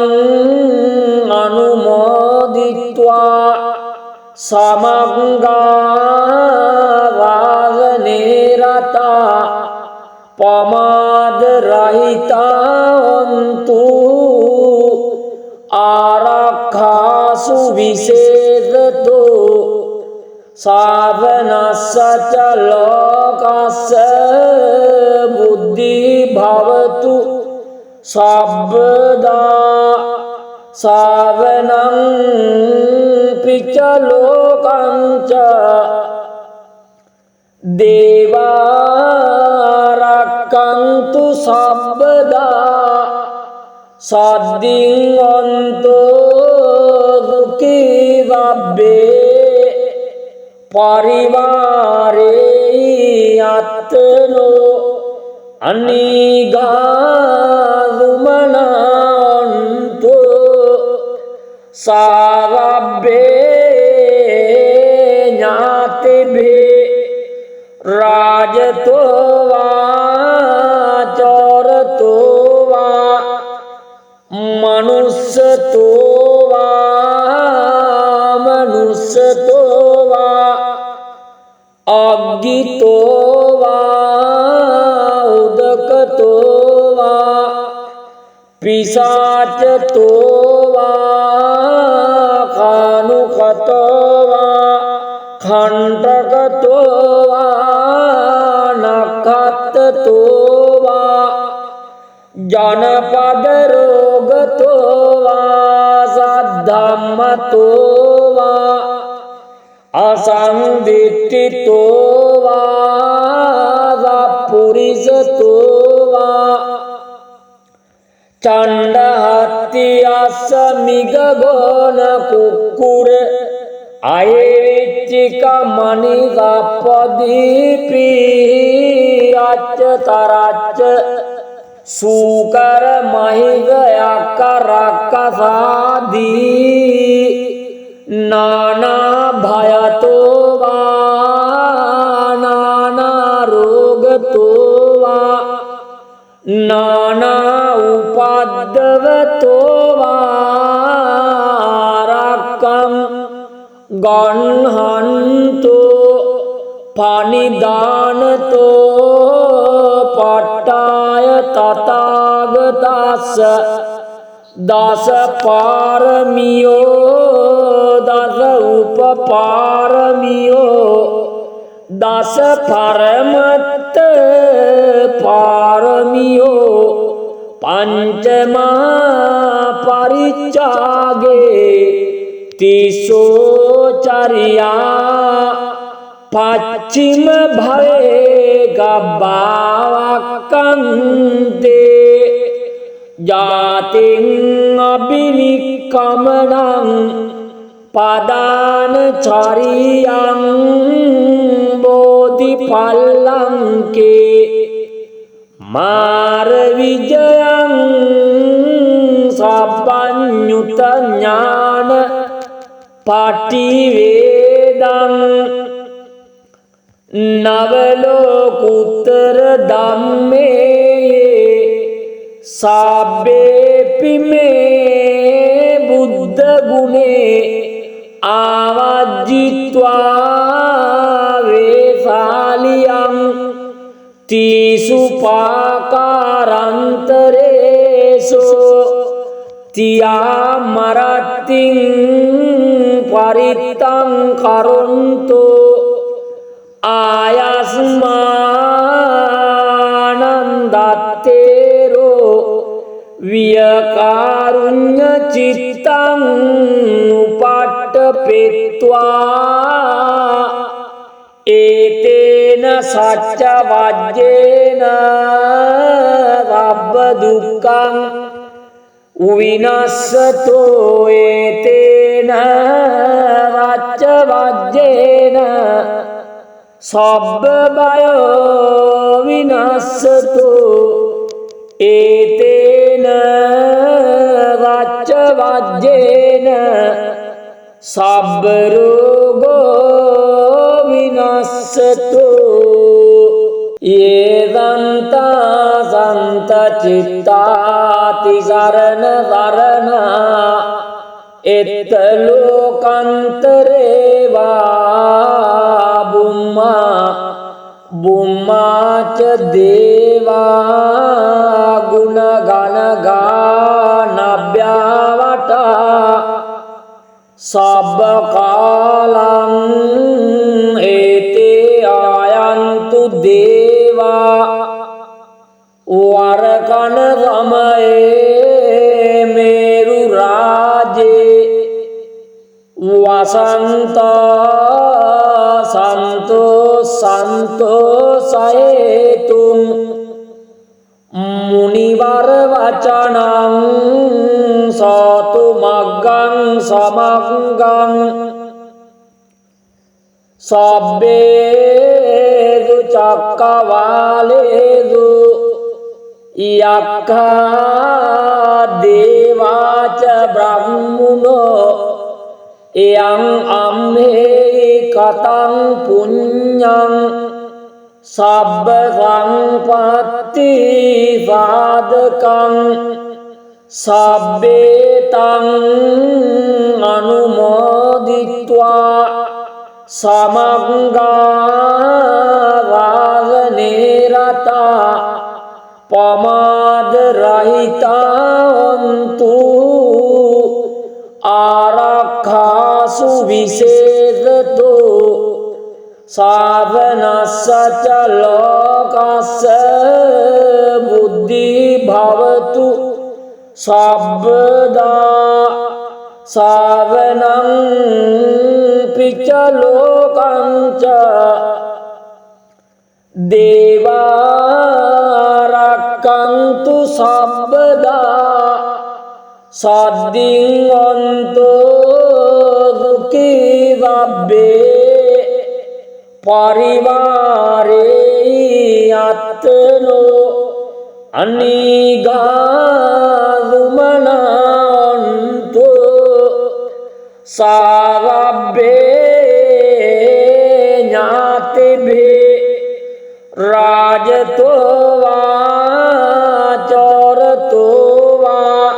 අනුමෝදිත්වා සමග්ගා වාසනේ රතා පමාද රහිතාන්තු ආරක්ඛාසු විශේෂතෝ සාවනස්සච ලෝකස්ස බුද්ධි භවතු සබ්බදා සාවනං පිච්ච ලෝකංච දේවාරක්ඛන්තු සබ්බදා සද්දින් අන්තෝ දුක්ඛී වබ්බේ පරිවාරේ අත්තනෝ අනිගාදුමනන්තෝ සාවබ්බේ ඥාතිභේ රාජතෝ වා චෝරතෝ වා මනුස්සතෝ වා මනුස්සතෝ වා අග්ගිතෝ වා උදකතෝ වා පිසාචතෝ වා කානුකතෝ වා खण्डकतෝ වා නක්ඛත්තතෝ වා ජනපද රෝගතෝ වා සද්ධම්මතෝ වා අසංදිට්ඨිතෝ වා සප්පුරිසතෝ වා චණ්ඩහත්ති අස්ස මිගගෝන කුක්කුර අයවිච්චික මනි සප්පදීපි අච්ච තරච්ච සූකර මහිග යක්ක රක්කසාදී නානා භයතෝ වා නානා රෝගතෝ වා නානා උපද්දවතෝ වා රක්කං ගන්හන්තෝ පනිදානතෝ පට්ටාය තථාගතස්ස දස පාරමියෝ දස උපපාරමියෝ දස පරමත්ත පාරමියෝ පංචමා පරිච්ඡාගේ තිසෝ චරියා පච්චිම භවේ ගබ්බාවක්කන්තේ ජාතින් අබිනික්කමනං පදාන චරියං බෝධිපල්ලංකේ මාර විජයං සබ්බඤ්ඤුත ඥාන පටිවේදං නවලෝකුත්තර ධම්මේ සබ්බේපි මේ බුද්ධ ගුණේ ආවජ්ජිත්වා වේසාලියං තිසුපාකාරන්තරේසු තියා මරත්තිං පරිත්තං කරොන්තු ආයස්මානන්දත්තේරෝ වියකාරුඤ්ඤ චිත්තං උපට්ඨපෙත්වා ඒතේන සච්ච වජ්ජේන රබ්බ දුක්ඛං විනස්සතෝ ඒතේන රච්ච වජ්ජේන සබ්බ බයෝ විනස්සතෝ ඒතේන රච්ච වජ්ජේන සබ්බ රෝගෝ විනස්සතෝ යේදන්තා සන්ත චිත්තාති සරණ සරණා එත්ත ලෝකන්තරේ වා බුම්මා බුම්මාච දේවා ගුණ ගණ ගානභ්‍යාවටා සබ්බ කාලං ඒතේ ආයන්තු දේවා වරකන සමයේ මේරු රාජේ වසන්තා සන්තෝසයේතුම් මුනිවර වචනං සාතු මග්ගං සමග්ගං සබ්බේසු චක්කවාලේසු යක්ඛා දේවාච බ්‍රහ්මුණෝ එයං අම්මේ කතං පුඤ්ඤං සබ්බ සංපත්ති සාධකං සබ්බේතං අනුමෝදිත්වා සමග්ගා වාසනේ රතා පමාද රහිතාන්තු ආරක්ඛාසු විශේෂතෝ සාවනස්සච ලෝකස්ස බුද්ධි භවතු සබ්බදා සාවනං පිච්ච ලෝකංච දේවාරක්ඛන්තු සබ්බදා සද්දින් අන්තෝ දුක්ඛී වබ්බේ පරිවාරේ අත්තනෝ අනිගාදුමනන්තෝ සාවබ්බේ ඥාතිභේ රාජතෝ වා චෝරතෝ වා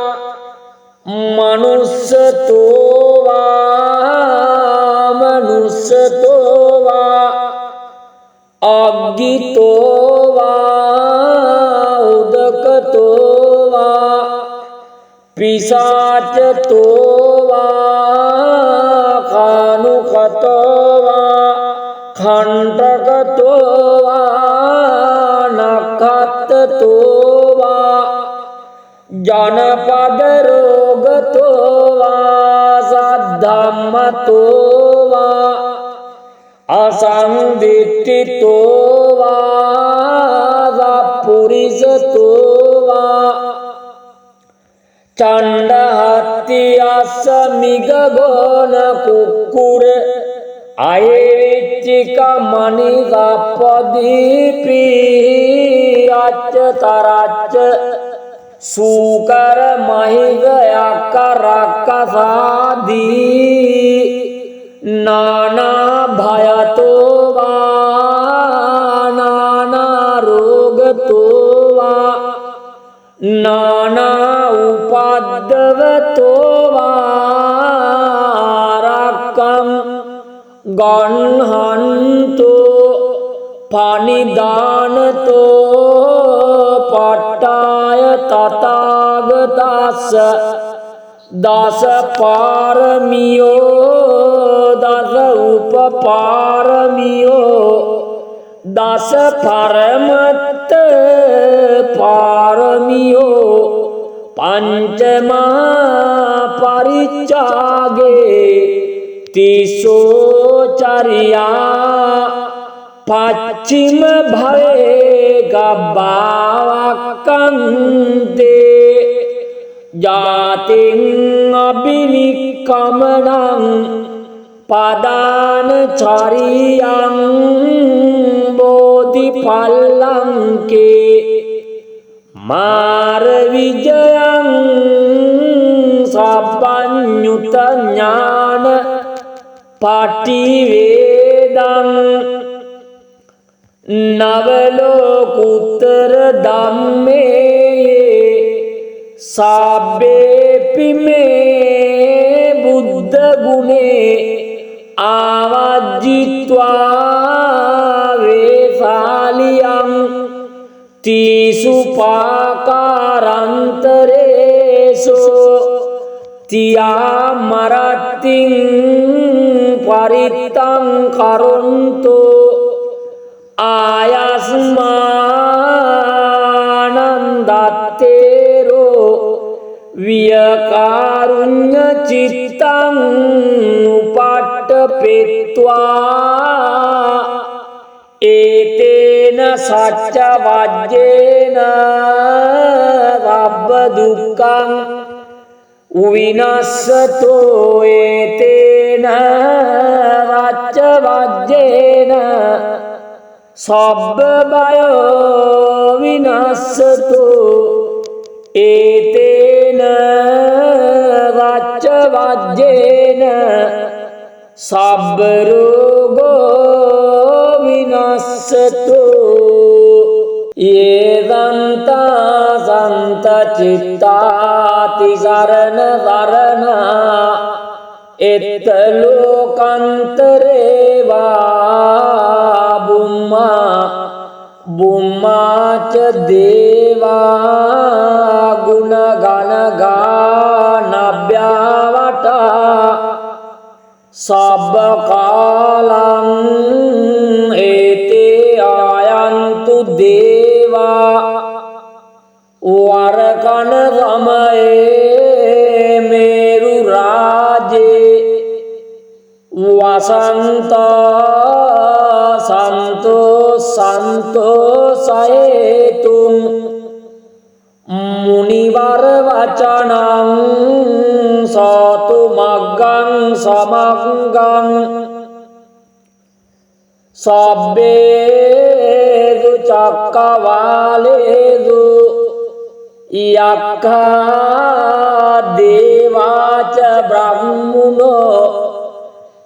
මනුස්සතෝ වා මනුස්සතෝ වා අග්ගිතෝ වා උදකතෝ වා පිසාචතෝ වා කානුකතෝ වා खंडकतो वा नखत्तो वा जनपद रोगतो वा साधा ධම්මතෝ වා අසංදිට්ඨිතෝ වා සප්පුරිසතෝ වා චණ්ඩහත්ති අස්ස මිගගෝන කුක්කුර අයවිච්චික මනිසප්පදීපි අච්ච තරච්ච සූකර මහිග යක්ක රක්කසාදී නානා භයතෝ වා නානා රෝගතෝ වා නානා උපද්දවතෝ වා රක්කම් ගන්හන්තෝ පනිදානතෝ පට්ටාය තථාගතස්ස දස පාරමියෝ දස උපපාරමියෝ දස පරමත්ත පාරමියෝ පංචමා පරිච්ඡාගේ තිසෝ චරියා පච්චිම භවේ ගබ්බාවක්කන්තේ ජාතින් අබිනික්කමනං පදාන චරියං බෝධිපල්ලංකේ මාර විජයං සබ්බඤ්ඤුත ඥාන පටිවේදං නවලෝකුත්තර ධම්මේ සබ්බේපි මේ බුද්ධ ගුණේ ආවජ්ජිත්වා වේසාලියං තීසු පාකාරන්තරේසු තියා මරත්තිං පරිත්තං කරොන්තෝ ආයස්මානන්දත්තේරෝ වියකාරුඤ්ඤ චිත්තං උපට්ඨපෙත්වා ඒතේන සච්ච වජ්ජේන රබ්බ දුක්ඛං විනස්සතෝ ඒතේන රච්ච වජ්ජේන සබ්බ බයෝ විනස්සතෝ ඒතේන රච්ච වජ්ජේන සබ්බ රෝගෝ විනස්සතෝ යේදන්තා සන්ත චිත්තාති සරණ සරණා එත්ත ලෝකන්තරේ වා බුම්මා බුම්මාච දේවා ගුණ ගණ ගානභ්‍යාවටා සබ්බ කාලං ඒතේ ආයන්තු දේවා වරකන සමයේ මේරු රාජේ වසන්තා සන්තෝ සයේතුං මුනිවර වචනං සාතු මග්ගං සමග්ගං සබ්බේසු චක්කවාලේසු යක්ඛා දේවාච බ්‍රහ්මුණෝ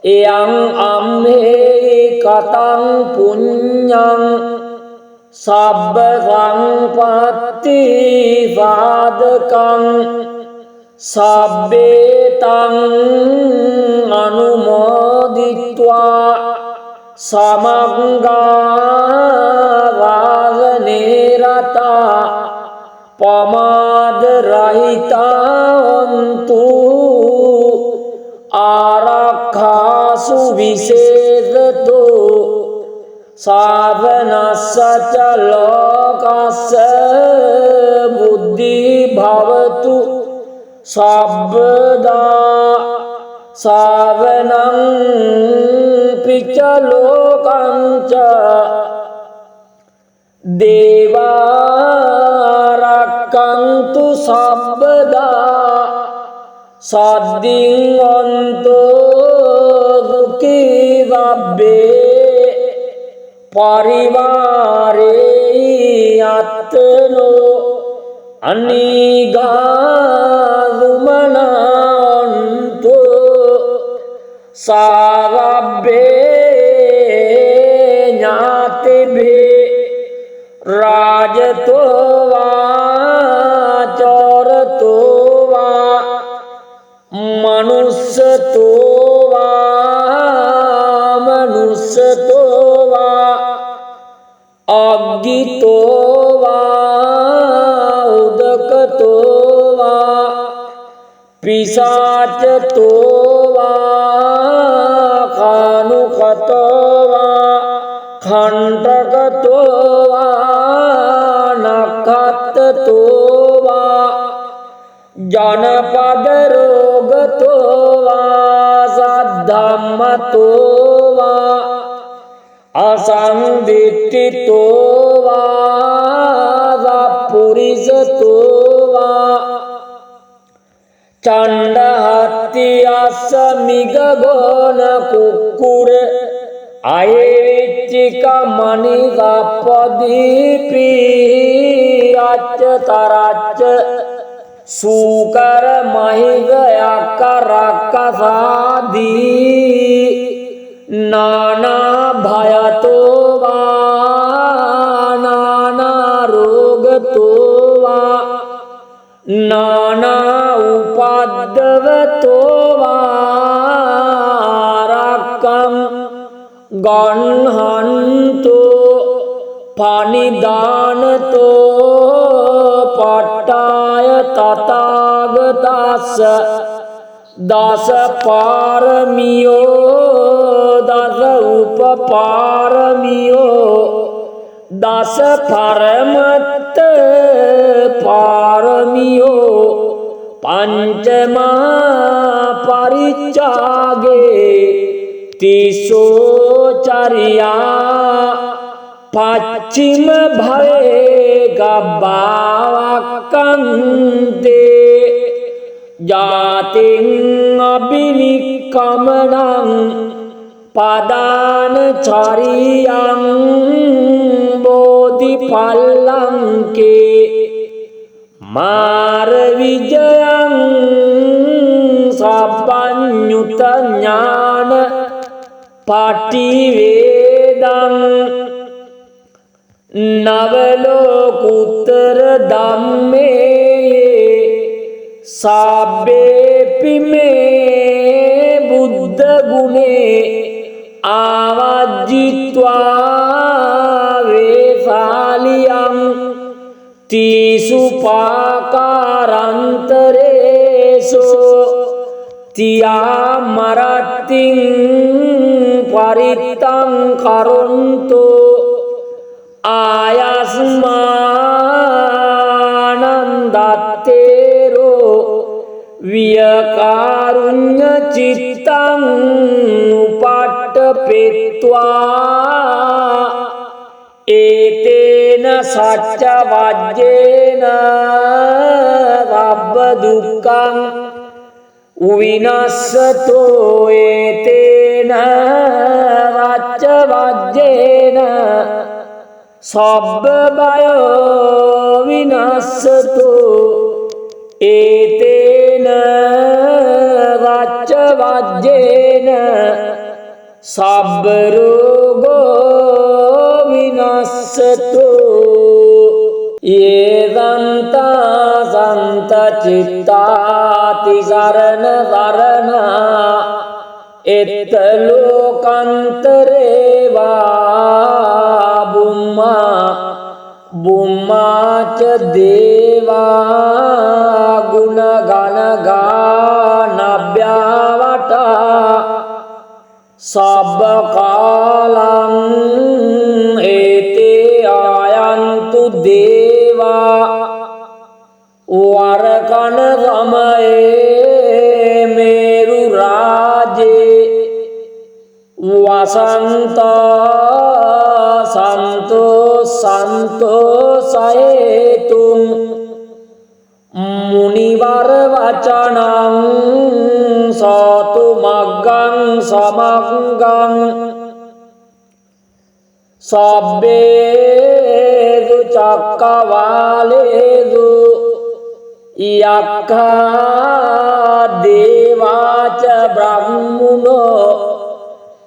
එයං අම්මේ කතං පුඤ්ඤං සබ්බ සංපත්ති සාධකං සබ්බේතං අනුමෝදිත්වා සමග්ගා වාසනේ රතා පමාද රහිතාන්තු ආරක්ඛාසු විශේෂතෝ සාවනස්සච ලෝකස්ස බුද්ධි භවතු සබ්බදා සාවනං පිච්ච ලෝකං ච දේවා රක්ඛන්තු සබ්බදා සද්දින් අන්තෝ දුක්ඛී වබ්බේ පරිවාරේ අත්තනෝ අනිගාදුමනන්තෝ සාවබ්බේ ඥාතිභේ රාජතෝ වා චෝරතෝ වා මනුස්සතෝ වා මනුස්සතෝ වා අග්ගිතෝ වා උදකතෝ වා පිසාචතෝ වා කානුකතෝ වා खण्डकतෝ වා නක්ඛත්තතෝ වා ජනපද රෝගතෝ වා සද්ධම්මතෝ වා අසංදිට්ඨිතෝ වා සප්පුරිසතෝ වා චණ්ඩහත්ති අස්ස මිගගෝන කුක්කුර අයවිච්චික මනිසප්පදීපි අච්ච තරච්ච සූකර මහිග යක්ක රක්කසාදී නානා භයතෝ වා නානා රෝගතෝ වා නානා උපද්දවතෝ වා රක්කම් ගන්හන්තෝ පනිදානතෝ පට්ටාය තථාගතස්ස දස පාරමියෝ දස උපපාරමියෝ දස පරමත්ත පාරමියෝ පංචමා පරිච්ඡාගේ තිසෝ චරියා පච්චිම භවේ ගබ්බාවක්කන්තේ ජාතින් අබිනික්කමනං පදාන චරියං බෝධිපල්ලංකේ මාර විජයං සබ්බඤ්ඤුත ඥාන පටිවේදං නවලෝකුත්තර ධම්මේ සබ්බේපි මේ බුද්ධ ගුණේ ආවජ්ජිත්වා වේසාලියං තීසුපාකාරන්තරේසෝ තියා මරත්තිං පරිත්තං කරොන්තෝ ආයස්මානන්දත්තේරෝ වියකාරුඤ්ඤ චිත්තං උපට්ඨපෙත්වා ඒතේන සච්ච වජ්ජේන වබ්බ දුක්ඛං උවිනස්සතෝ ඒතේන වච්ච වජ්ජේන සබ්බ බයෝ විනස්සතෝ ඒතේන වච්ච වජ්ජේන සබ්බ රෝගෝ විනස්සතෝ ඒවන්තා සන්ත චිත්තාති සරණ සරණා එත්ත ලෝකන්තරේ වා බුම්මා බුම්මාච දේවා ගුණ ගණ ගානභ්‍යාවටා සබ්බ කාලං ඒතේ ආයන්තු දේවා වරකන සමයේ මේරු රා සන්තෝසයේතුම් මුනිවර වචනං සාතු මග්ගං සමග්ගං සබ්බේදු චක්කවාලේදු යක්ඛා දේවාච බ්‍රහ්මුනෝ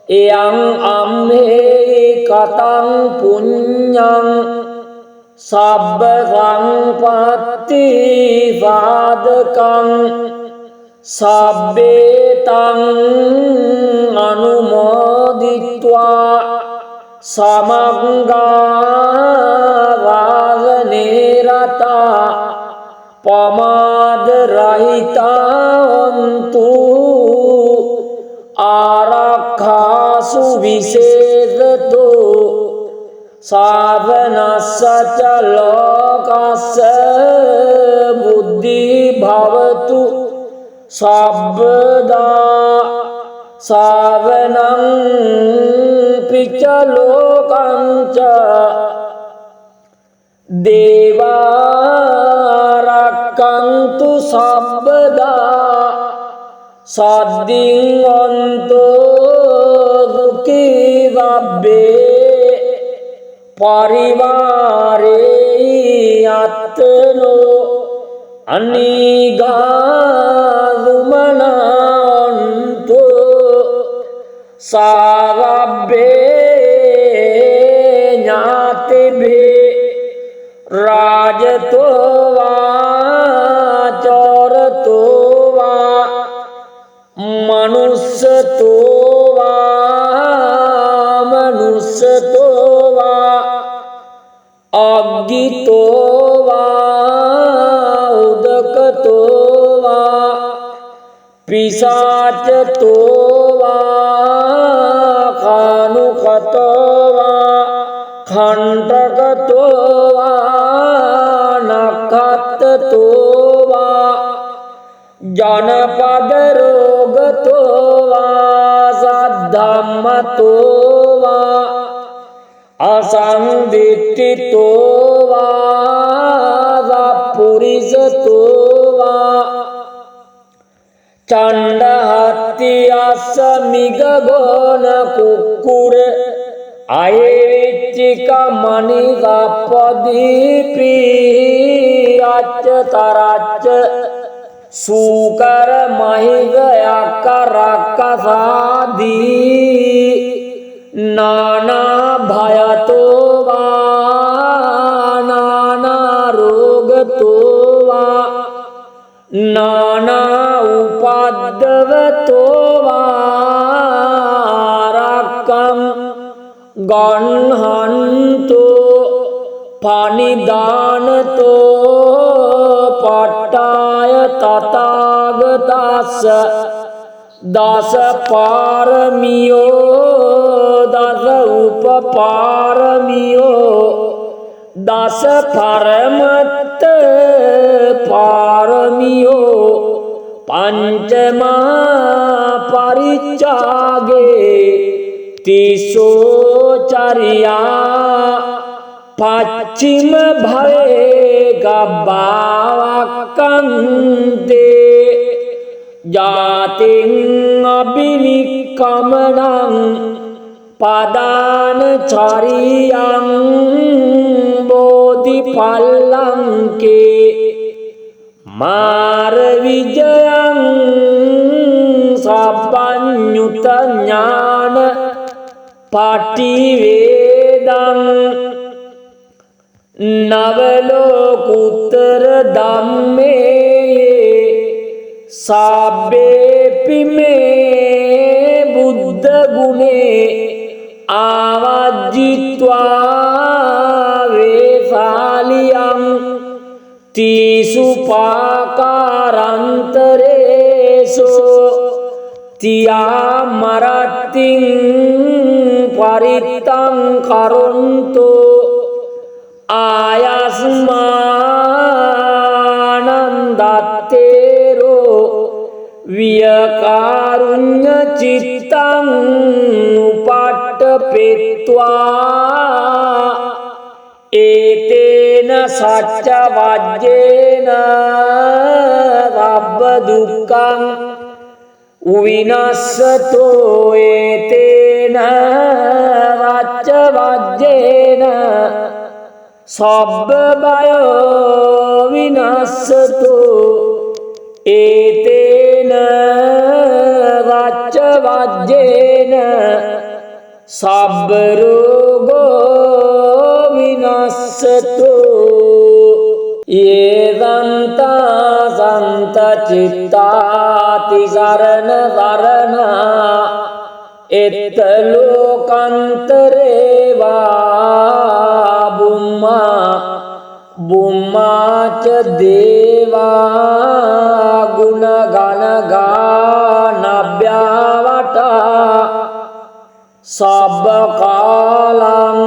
එයං අම්මේ කතං පුඤ්ඤං සබ්බ සංපත්ති සාධකං සබ්බේතං අනුමෝදිත්වා සමග්ගා වාසනේ රතා පමාද රහිතාන්තු ආරක්ඛාසු විශේෂතු සාවනස්සච ලෝකස්ස බුද්ධි භවතු සබ්බදා සාවනං පිච ලෝකංච දේවාරක්ඛන්තු සබ්බදා සද්දින් අන්තෝ දුක්ඛී වබ්බේ පරිවාරේ අත්තනෝ අනිගාදුමනන්තු සාවබ්බේ ඥාතිභේ රාජතෝවා චෝරතෝවා මනුස්සතෝවා අග්ගිතෝවා උදකතෝවා පිසාචතෝවා කානුකතෝවා khණ්ඩකතෝවා නක්ඛත්තතෝවා ජනපද රෝගතෝවා සද්ධම්මතෝවා අසංදිට්ඨිතෝවා සප්පුරිසතෝවා චණ්ඩහත්ති අස්ස මිගගෝන කුක්කුර අයවිච්චික මනිසප්පදීපි අච්ච තරච්ච සූකර මහිග යක්ක රක්කසාදී නානා භයතෝවා නානා රෝගතෝවා නානා උපද්දවතෝවා රක්කම් ගන්හන්තෝ පනිදානතෝ පට්ටාය තථාගතස්ස දස පාරමියෝ දස උපපාරමියෝ දස පරමත්ත පාරමියෝ පංචමා පරිච්ඡාගේ තිසෝ චරියා පච්චිම භවේ ගබ්බාවක්කන්තේ ජාතින් අබිනික්කමනං පදාන චරියං බෝධිපල්ලංකේ මාර විජයං සබ්බඤ්ඤුත ඥාන පටිවේදං නවලෝකුත්තර ධම්මේ සබ්බේපි මේ බුද්ධ ගුණේ ආවජ්ජිත්වා වේසාලියං තීසු පාකාරන්තරේසෝ තියා මරත්තිං පරිත්තං කරොන්තෝ ආයස්මානන්දත්තේරෝ වියකාරුඤ්ඤ චිත්තං උපට්ඨපෙත්වා ඒතේන සච්ච වජ්ජේන රබ්බ දුක්ඛං විනස්සතෝ ඒතේන රච්ච වජ්ජේන සබ්බ බයෝ විනස්සතෝ ඒතේන රච්ච වජ්ජේන සබ්බ රෝගෝ විනස්සතෝ යේදන්තා සන්ත චිත්තාති සරණ සරණා එත්ත ලෝකන්තරේ වා බුම්මා බුම්මාච දේවා ගුණ ගණ ගානභ්‍යාවටා සබ්බ කාලං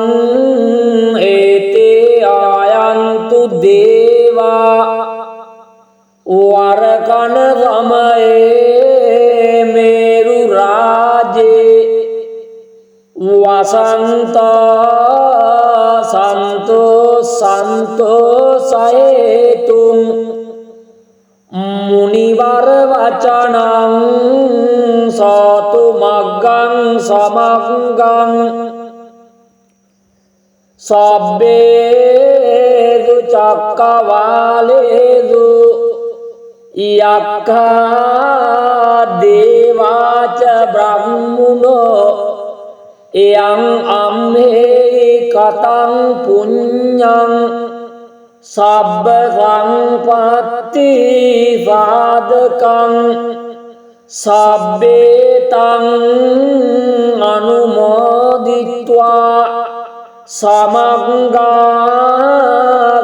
ඒතේ ආයන්තු දේවා වරකන සමයේ මේරු රාජේ වසන්තා සන්තෝ සයේතුම් මුනිවර වචනං සාතු මග්ගං සමග්ගං සබ්බේදු චක්කවාලේදු යක්ඛා දේවාච බ්‍රහ්මුනෝ එයං අම්මේ කතං පුඤ්ඤං සබ්බ සංපත්ති සාධකං සබ්බේතං අනුමෝදිත්වා සමග්ගා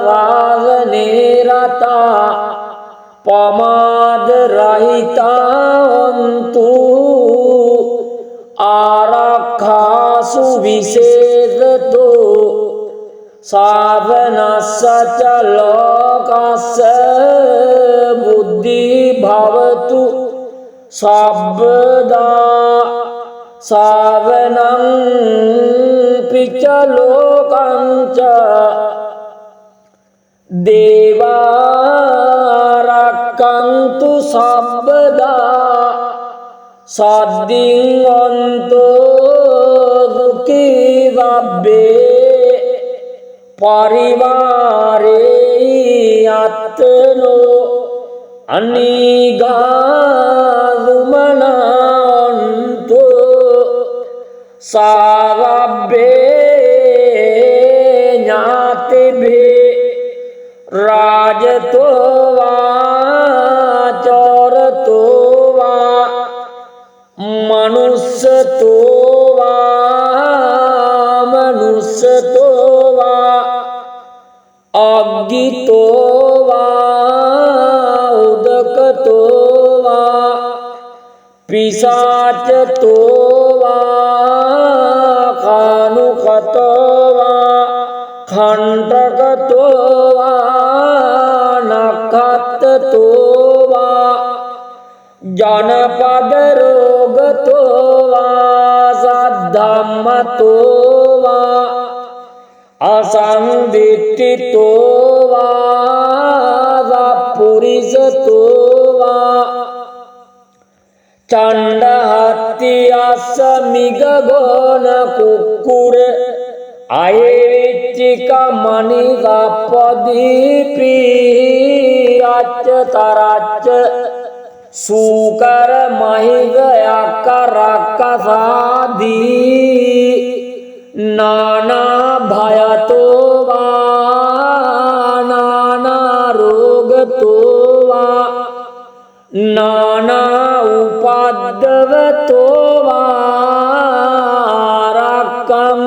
වාසනේ රතා පමාද රහිතාන්තු ආරක්ඛාසු විශේෂතෝ සාවනස්සච ලෝකස්ස බුද්ධි භවතු සබ්බදා සාවනං පිච්ච ලෝකංච දේවාරක්කන්තු සබ්බදා සද්දින් අන්තෝ දුක්ඛී වබ්බේ පරිවාරේ අත්තනෝ අනිගාදුමනන්තු සාවබ්බේ ඥාතිභේ රාජතෝ වා චෝරතෝ වා මනුස්සතෝ වා මනුස්සතෝ වා අග්ගිතෝ වා උදකතෝ වා පිසාචතෝ වා කානුකතෝ වා खण्डकतෝ වා නක්ඛත්තතෝ වා ජනපද රෝගතෝ වා සද්ධම්මතෝ වා අසංදිට්ඨිතෝ වා සප්පුරිසතෝ වා චණ්ඩහත්ති අස්ස මිගගෝන කුක්කුර අයවිච්චික මනි සප්පදීපි අච්ච තරච්ච සූකර මහිග යක්ක රක්කසාදී නානා භයතෝ වා නානා රෝගතෝ වා නානා උපද්දවතෝ වා රක්කං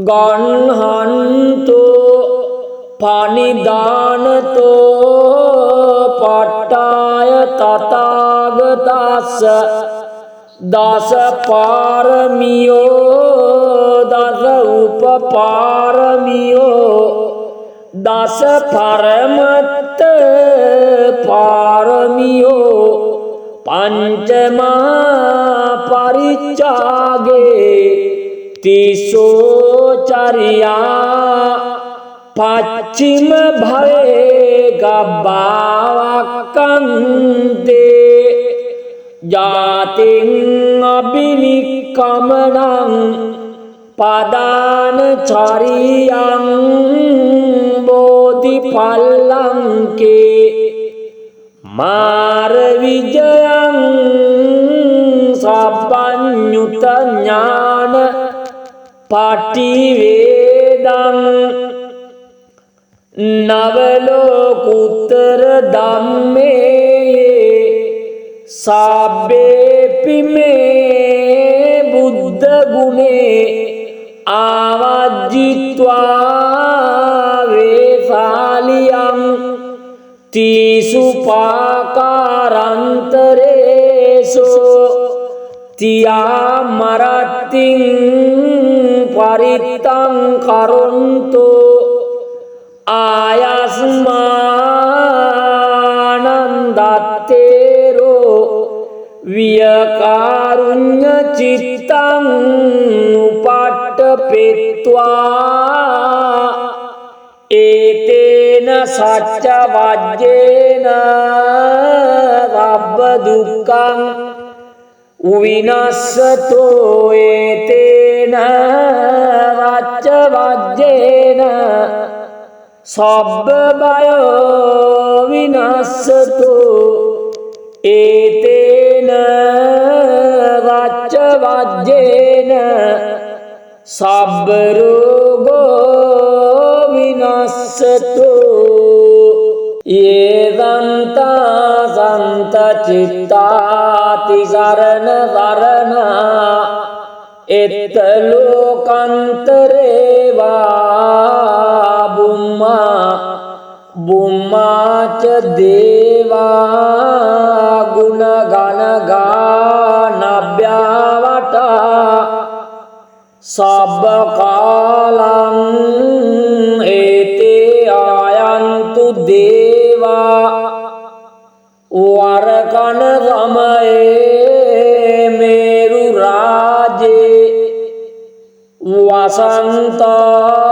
ගන්හන්තෝ පනිදානතෝ පට්ටාය තථාගතස්ස දස පාරමියෝ දස උපපාරමියෝ දස පරමත්ත පාරමියෝ පංචමා පරිච්ඡාගේ තිසෝ චරියා පච්චිම භවේ ගබ්බාවක්කන්තේ ජාතින් අබිනික්කමනං පදාන චරියං බෝධි පල්ලංකේ මාර විජයං සබ්බඤ්ඤුත ඥාන පටිවේදං නවලෝකුත්තර ධම්මේ සබ්බේපි මේ බුද්ධ ගුණේ ආවජ්ජිත්වා වේසාලියං තීසුපාකාරන්තරේසු තියා මරත්තිං පරිත්තං කරොන්තු ආයස්මානන්දත්තේරෝ වියකාරුඤ්ඤ චිත්තං උපට්ඨපෙත්වා ඒතේන සච්ච වජ්ජේන රබ්බ දුක්ඛං විනස්සතෝ ඒතේන රච්ච වජ්ජේන සබ්බ බයෝ විනස්සතෝ ඒතේන රච්ච වජ්ජේන සබ්බ රෝගෝ විනස්සතෝ යේදන්තා සන්ත චිත්තාති සරණ සරණා එත්ත ලෝකන්තරේ වා බුම්මාච දේවා ගුණ ගණ ගානභ්‍යවටා සබ්බ කාලං ඒතේ ආයන්තු දේවා වරකන සමයේ මේරු රාජේ වසන්තා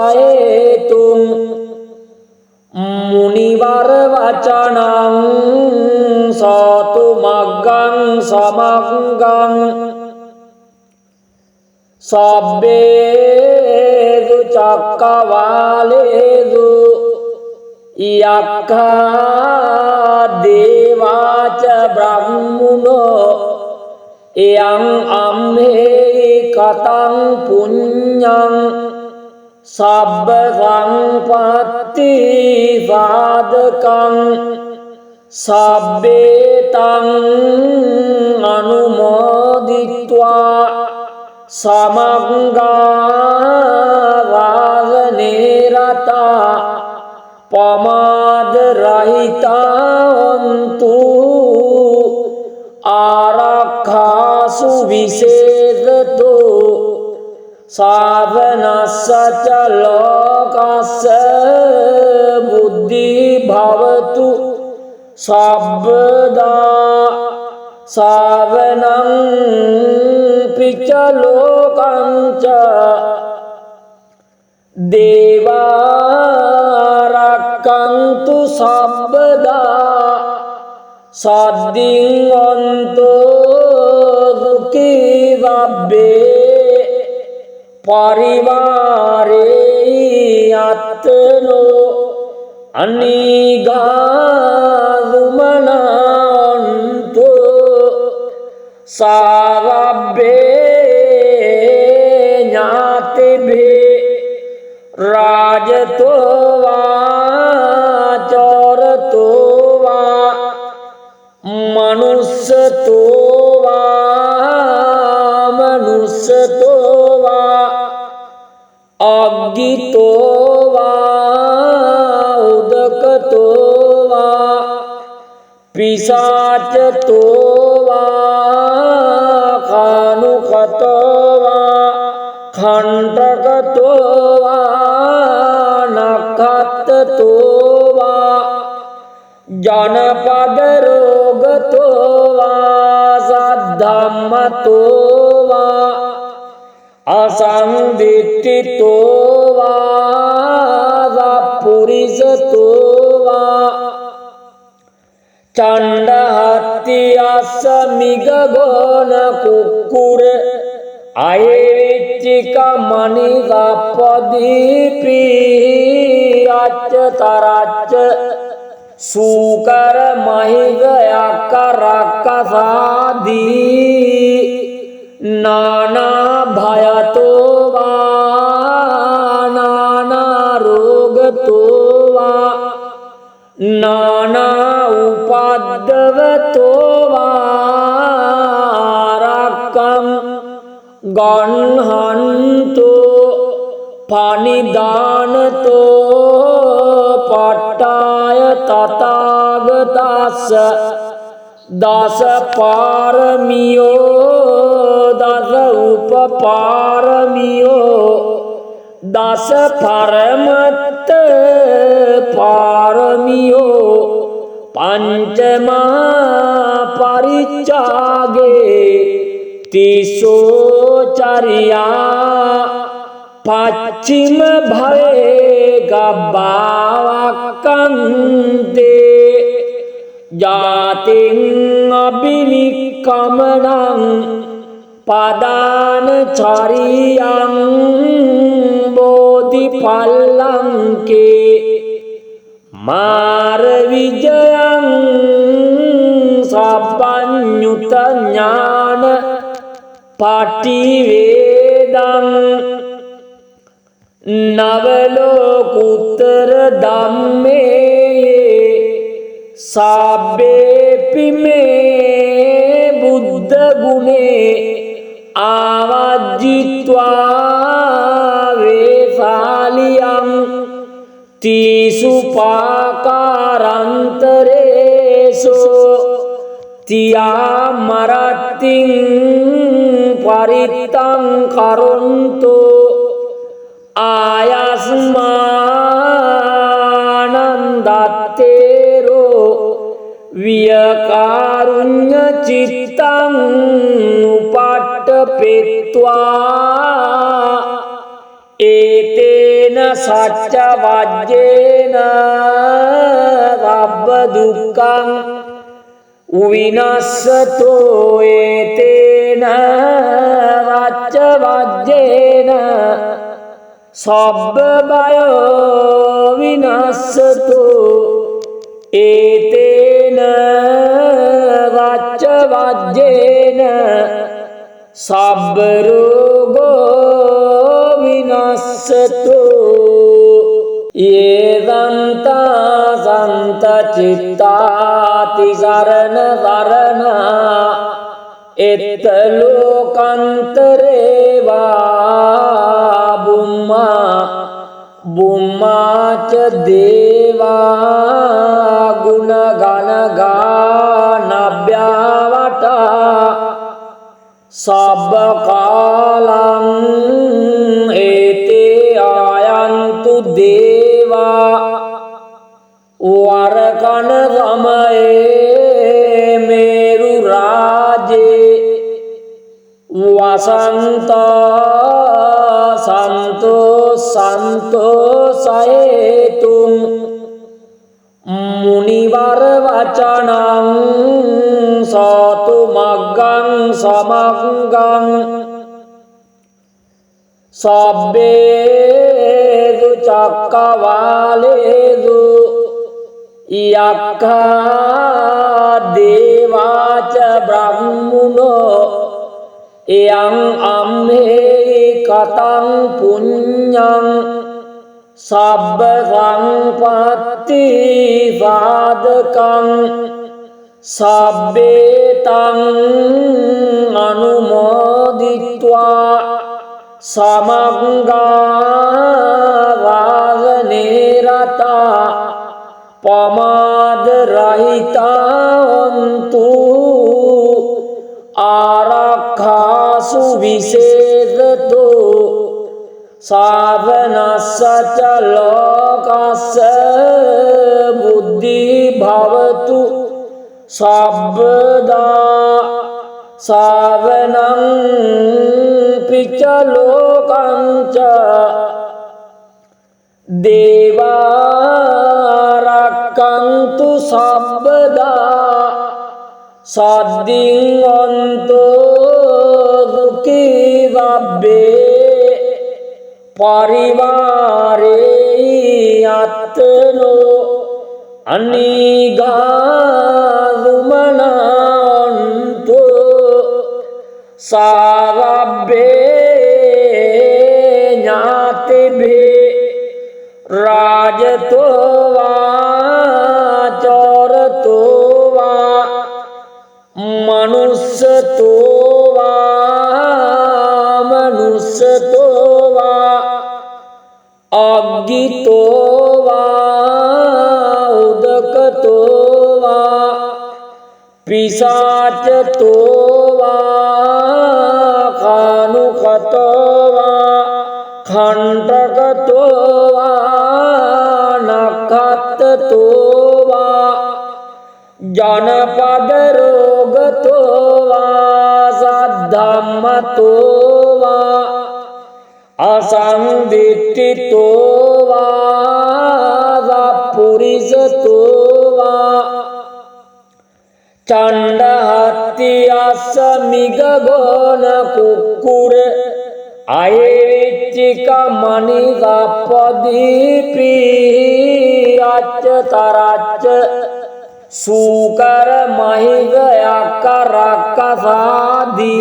සන්තෝසයේතුම් මුනිවර වචනං සාතු මග්ගං සමග්ගං සබ්බේදු චක්කවාලේදු යක්ඛා දේවාච බ්‍රහ්මුනෝ එයං අම්මේ කතං පුඤ්ඤං සබ්බ සංපත්ති සාධකං සබ්බේතං අනුමෝදිත්වා සමග්ගා වාසනේ රතා පමාද රහිතාන්තු ආරක්ඛාසු විශේෂතෝ සාවනස්සච ලෝකස්ස බුද්ධි භවතු සබ්බදා සාවනං පිච්ච ලෝකංච දේවාරක්ඛන්තු සබ්බදා සද්දින් අන්තෝ දුක්ඛී වබ්බේ පරිවාරේ අත්තනෝ අනිගාදුමනන්තෝ සාවබ්බේ ඥාතිභේ රාජතෝ වා චෝරතෝ වා මනුස්සතෝ වා මනුස්සතෝ වා අග්ගිතෝ වා උදකතෝ වා පිසාචතෝ වා කානුකතෝ වා खण्डकतෝ වා නක්ඛත්තතෝ වා ජනපද රෝගතෝ වා සද්ධම්මතෝ වා असंदिट्ठितो वा पुरिसतो वा चंडहत्यास मिगगोन कुक्कुर आयेविचिका मणिगापदीपी अच्च तराच्च सूकर महिगयाकराकसादी नाना भयतो वा नाना रोगतो वा नाना उपाद्दवतो वा रक्कं गन्हन्तो पानिदानतो पट्टाय तथागतस्य दस पारमियो दस उपपारमियो दस परमत्त पारमियो पंचमा परिचागे तिसोचर्या पश्चिम भवे गब्बावक्कन्ते जातिं अभिनिक्कमनं पदानचर्यं बोधिफलंके मारविजयं सपन्युतज्ञान पाटिवेदं नवलोकुत्तर धम्मे साब्बेपि मे बुद्ध गुणे आवाजित्वा वेशालियं तीसुपाकारान्तरेषु तियामरतिं परितं करोन्तु आयास्मानन्दतेरो वियकारुण्यचित्तं उपट्टपेत्वा एतेन सच्चवाज्येन रब्बदुःखं विनश्यतो एतेन सच्चवाज्येन सब्बभयो विनश्यतो एतेन सच्चवाज्येन सब्बरोगो विनश्यतो ये दन्ता सन्तचित्तातिशरण शरणा एत्तलोकान्तरे वा बुम्मा बुम्मा च देवा गुणगणगानव्यावटा सबकालं एते आयन्तु देवा वरकनसमये मेरुराजे वसन्ता सन्तोषयेतुं मुनिवरवचनं सतुमग्गं समग्गं सब्बेषु चक्रवालेषु यक्खा देवा च ब्रह्मणो यं अम्हे कथं पुण्यं सब्बसम्पत्ति साधकं सब्बेतं अनुमोदित्वा समग्गावादने रता पमादरहिता हन्तु आरक्षासु विशेषतो साधनस्य च लोकस्य बुद्धि भवतु सर्वदा साधनं पिच लोकंच देवा रक्कन्तु सर्वदा सद्दिन्वन्तो दुःखी रब्बे परिवारे आत्नो अनिगादुमनान्तो सारब्बे ज्ञातिभि राजतो वा चोरतो वा मनुष्यतो वा मनुष्यतो वा अज्ञितो वा उदकतो वा पिशाचतो वा खानुखतो वा खण्डकतो वा नखत्तो वा जनपद रोगतो वा सद्धम्मतो वा असंदिष्टितो वा पुरुषतो वा चंडहत्यास मिगगोन कुक्कुर आयेचिका मणिगा पदीपी अच्च तराच्च सूकर महिगया करकसादी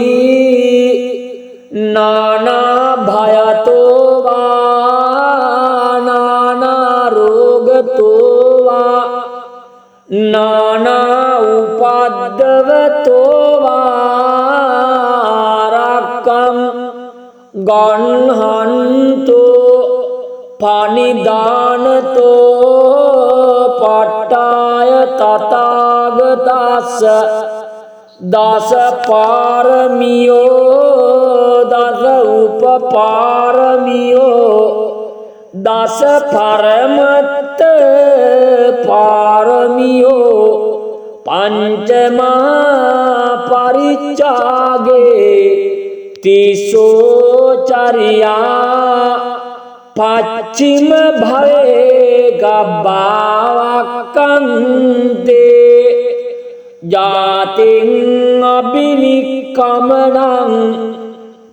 नाना भयतो वा नाना रोगतो वा नाना उपाद्रवतो वा रक्कं गह्णन्तो पानिदानतो पट्टाय तथागतास दस पारमियो दस उपपारमियो दस परमत्त पारमियो पंचमा परिचागे तिसोचर्या पश्चिम भवे गब्बावकन्ते जातिं अभिनिक्कमनं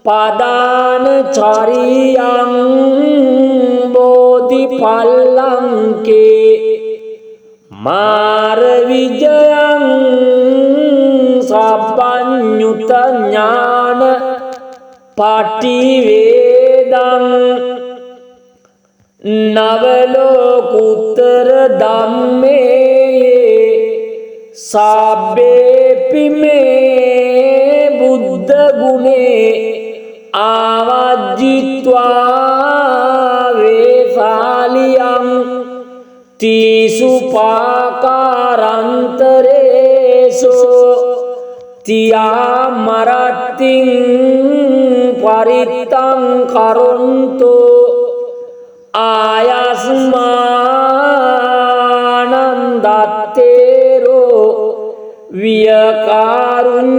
पदानचर्यं बोधिफलंके मारविजयं सब्बन्युतज्ञान पाटिवेदं नवलोकुत्तर धम्मे साब्बेपि मे बुद्ध गुणे आवाजित्वा वेशालियं तीसु पाकारान्तरेषु तियामरतिं परितं करोन्तु आयास्मानन्दतेरो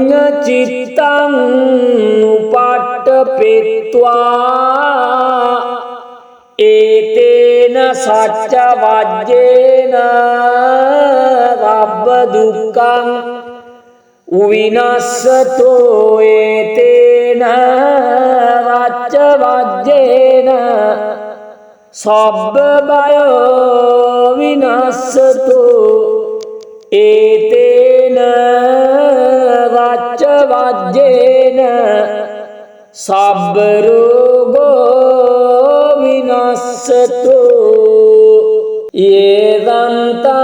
वियकारुण्यचित्तं उपट्टपेत्वा एतेन सच्चवाज्येन रब्बदुःखं विनश्यतो एतेन सच्चवाज्येन सब्बभयो विनश्यतो एतेन सच्चवाज्येन सब्बरोगो विनश्यतो ये दन्ता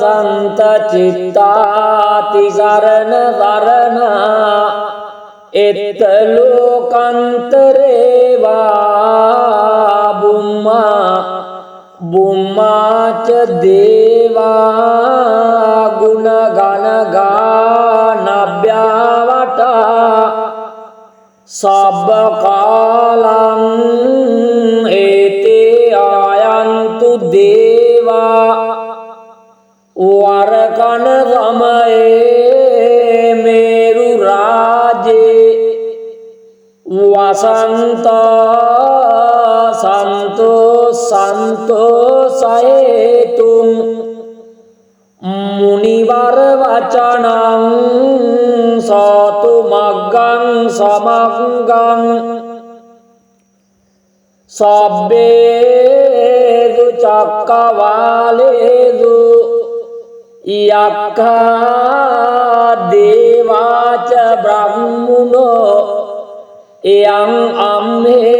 सन्तचित्तातिशरण शरणा एत्तलोकान्तरे वा बुम्मा बुम्मा च देवा गुणगणगानव्यावटा सब्बकालं एते आयन्तु देवा वरकनसमये मेरुराजे वसन्तकाले संतोषयेतुं मुनिवर वचनं सतु मग्गं समग्गं सब्बेषु चक्रवालेषु यक्खा देवा च ब्रह्मणो यं अम्हे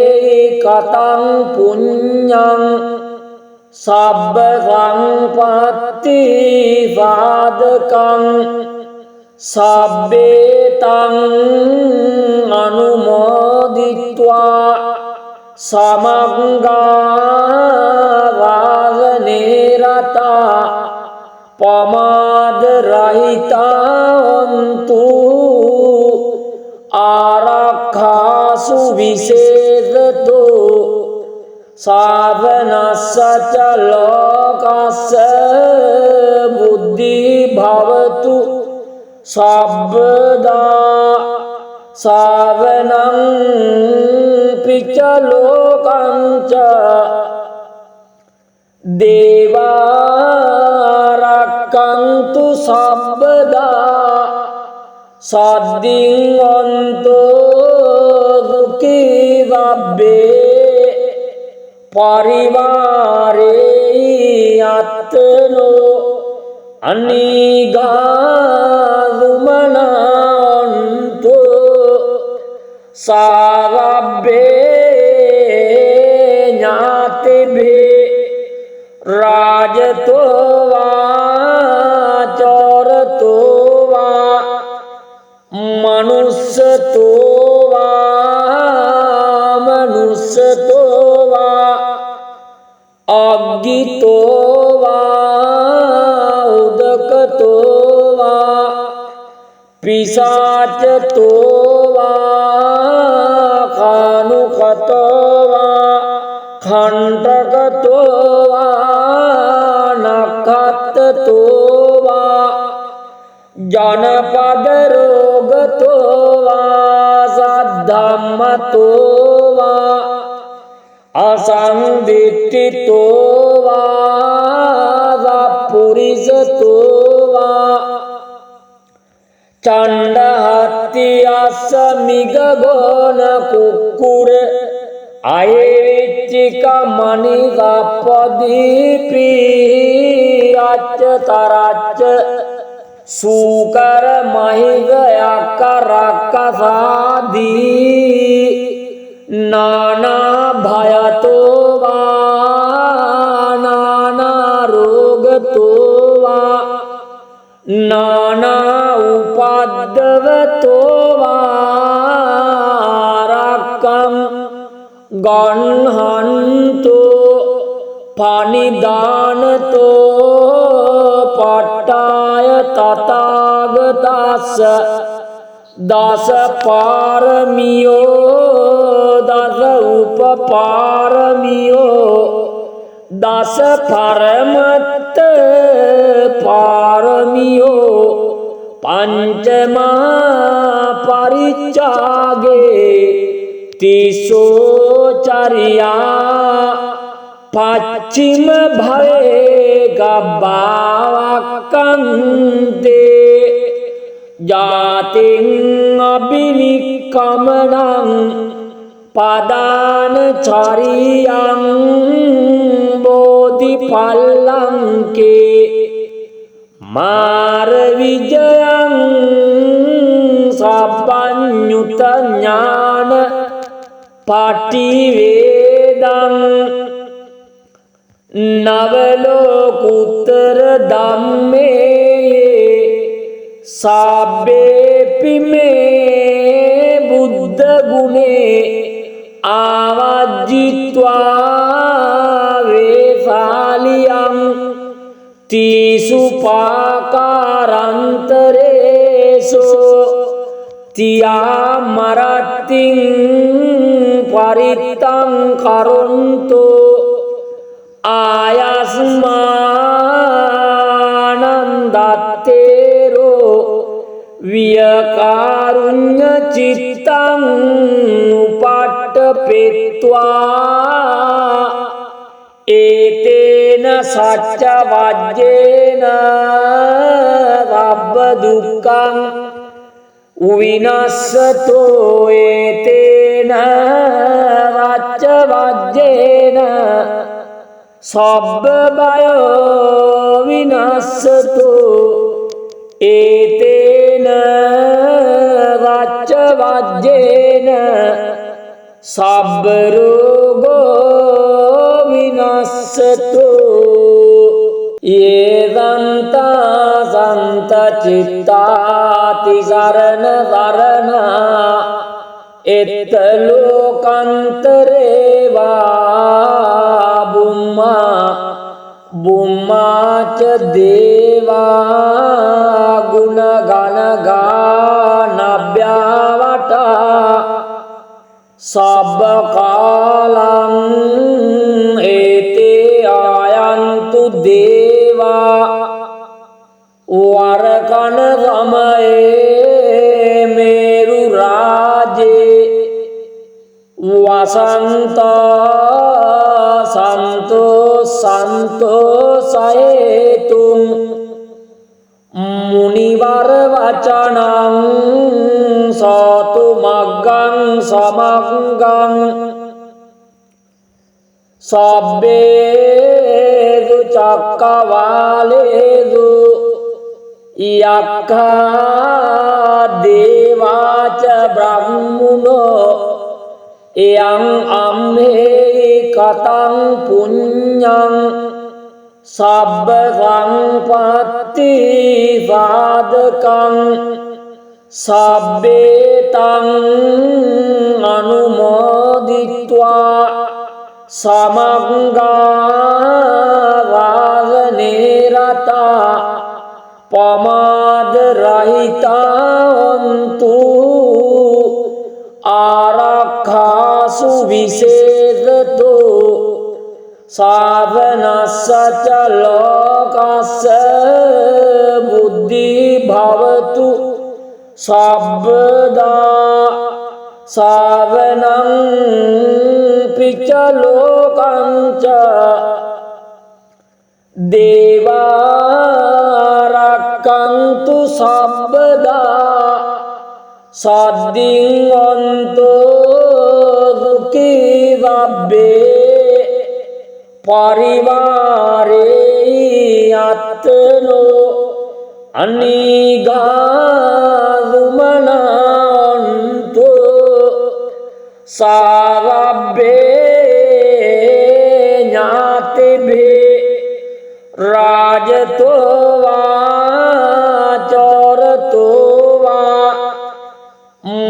कतं पुण्यं सब्ब संपत्ति साधकं सब्बेतं अनुमोदित्वा समग्गावासने रता पमादरहिता हन्तु आरक्षासु विशेषतो साधनस्य च लोकस्य बुद्धिर्भवतु सर्वदा साधनं पिच लोकं च देवा रक्षन्तु सर्वदा सद्दिन्वन्तो सुखी सब्बे परिवारे आत्मनो अनिगासुमनान्तु सर्वे ज्ञातिभिः राजतो वा चोरतो वा मनुष्यतो वा मनुष्यतो वा अज्ञितो वा उदकतो वा पिशाचतो वा खानुखतो वा खण्डकतो वा नखतो वा जनपदरोगतो वा सद्धम्मतो वा असंदिष्टितो वा सपुरुषतो वा चण्डहत्यासमिगगोन कुक्कुर अयेविच्चिका मणिसपदीपि अच्युतराच्च सूकर महिषयकरकसादि नाना भयतो वा नाना रोगतो वा नाना उपद्रवतो वा रक्कं गह्णन्तो पाणिदानतो पट्टाय तथागतस्य दश पारमियो दश उपपारमियो दश परमत्त पारमियो पंचमा परिचागे तिसोचर्या पश्चिम भवे गब्बावकन्ते जातिं अभिनिक्कमनं पदानचर्यां बोधिफलंके मारविजयं सपन्युतज्ञान पाटिवेदं नवलोकुत्तर धम्मे साब्बेपि मे बुद्ध गुणे आवाजित्वा वेशालियं तीसु पाकारान्तरेषु तियामरतिं परितं करोन्तु आयास्मानन्दतेरो वियकारुण्यचित्तं उपट्ट पेत्वा एतेन सच्च वाज्येन रब्ब दुःखं विनश्यतो एतेन सच्च वाज्येन सब्बयो विनश्यतो एतेन सच्च वाज्येन सब्बरोगो विनश्यतो ये दन्ता सन्त चित्ताति शरण शरणा एत्तलोकान्तरे वा बुम्मा बुम्मा च देवा गुणगणगानव्यावटा सब्बकालं एते आयन्तु देवा वरकनसमये मेरुराजे वसन्ता सन्तोषयेतुं मुनिवर वचनं सतुमग्गं समग्गं सब्बेषु चक्रवालेषु यक्खा देवा च ब्रह्मणो यं अम्हे कथं पुण्यं सब्बसम्पत्ति साधकं सब्बेतं अनुमोदित्वा समग्गाराधनेरता प्रमादरहिता हन्तु आरक्षासु विशेषतो साधनस्य च लोकस्य बुद्धिः भवतु सर्वदा साधनं च लोकं च देवा रक्षन्तु सर्वदा सद्दिन्वन्तो सुखी सब्बे परिवारे आत्मनो अनिगादुमनान्तु सारब्बे ज्ञातिभिः राजतो वा चोरतो वा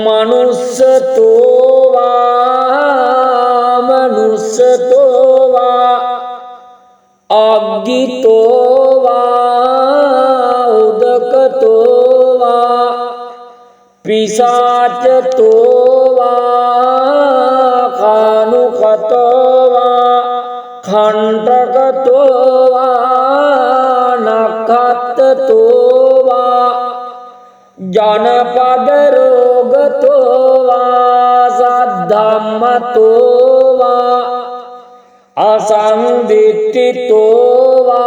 मनुष्यतो वा मनुष्यतो वा अज्ञितो वा उदकतो वा पिशाचतो वा खानुखतो वा खण्डकतो वा नखतो वा जनपदरोगतो वा सद्धम्मतो वा असंदिष्टितो वा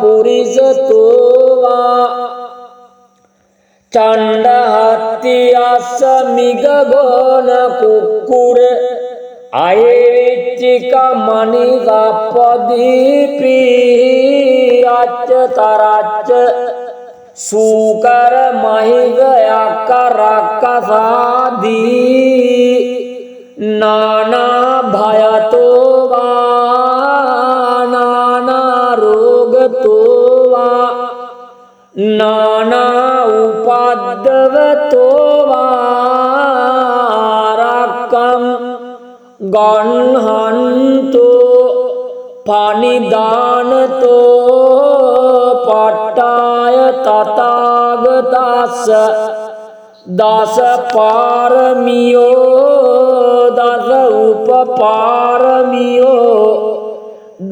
पुरुषतो वा चण्डहत्यासमिगगोन कुक्कुर अयेविच्चिकमणिगपदीपी अच्चतराच्च सूकर महिगयकरकसादी नाना भयतो वा नाना रोगतो वा नाना उपद्रवतो वा रक्कं गह्णन्तो पानिदानतो पट्टाय तथागतस्य दश पारमियो दश उपपारमियो